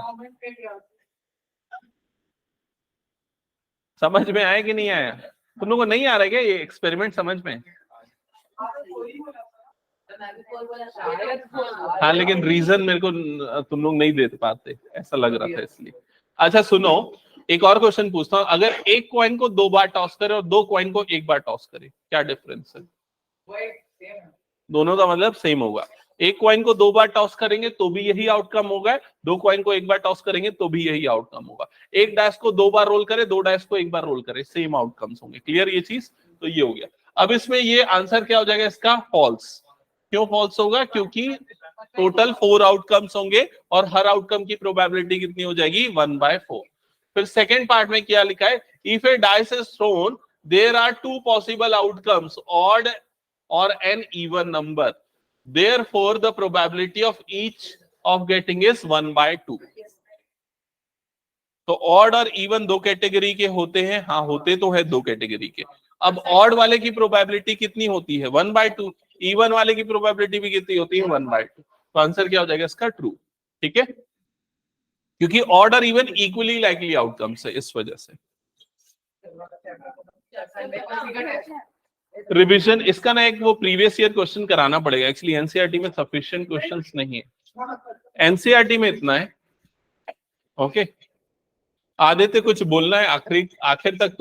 समझ में आया कि नहीं आया? तुम लोगों को नहीं आ रहा है क्या ये एक्सपेरिमेंट समझ में? हाँ, लेकिन रीजन मेरे को तुम लोग नहीं दे पाते, ऐसा लग रहा था इसलिए। अच्छा सुनो, एक और क्वेश्चन पूछता हूँ, अगर एक कॉइन को 2 बार टॉस करे और 2 कॉइन को 1 बार टॉस करे, क्या डिफरेंस है? दोनों का मतलब सेम होगा। एक कॉइन को 2 बार टॉस करेंगे तो भी यही आउटकम होगा, 2 कॉइन को 1 बार टॉस करेंगे तो भी यही आउटकम होगा। एक डाइस को 2 बार रोल करे, 2 डाइस को 1 बार रोल करे, सेम आउटकम्स होंगे। क्लियर ये चीज? तो ये हो गया। अब इसमें ये आंसर क्या हो जाएगा इसका? फॉल्स। क्यों फॉल्स होगा? क्योंकि टोटल 4 आउटकम्स होंगे और हर आउटकम की प्रोबेबिलिटी कितनी हो जाएगी? 1/4। फिर सेकेंड पार्ट में क्या लिखा है? If a dice is thrown there are 2 possible outcomes, odd और an even number, therefore the probability of each of getting is 1/2। तो ऑड और इवन 2 कैटेगरी के होते हैं। हाँ, होते तो है 2 कैटेगरी के। अब ऑड वाले की प्रोबेबिलिटी कितनी होती है? 1/2। इवन वाले की प्रोबेबिलिटी भी कितनी होती है? 1/2। तो आंसर क्या हो जाएगा इसका? ट्रू। ठीक है, क्योंकि ऑड और इवन इक्वली लाइकली आउटकम्स है, इस वजह से। रिवीजन इसका ना एक वो प्रीवियस ईयर क्वेश्चन कराना पड़ेगा, एक्चुअली एनसीईआरटी में सफिशिएंट क्वेश्चंस नहीं है। एनसीईआरटी में इतना है। ओके, आदित्य कुछ बोलना है आखिर तक?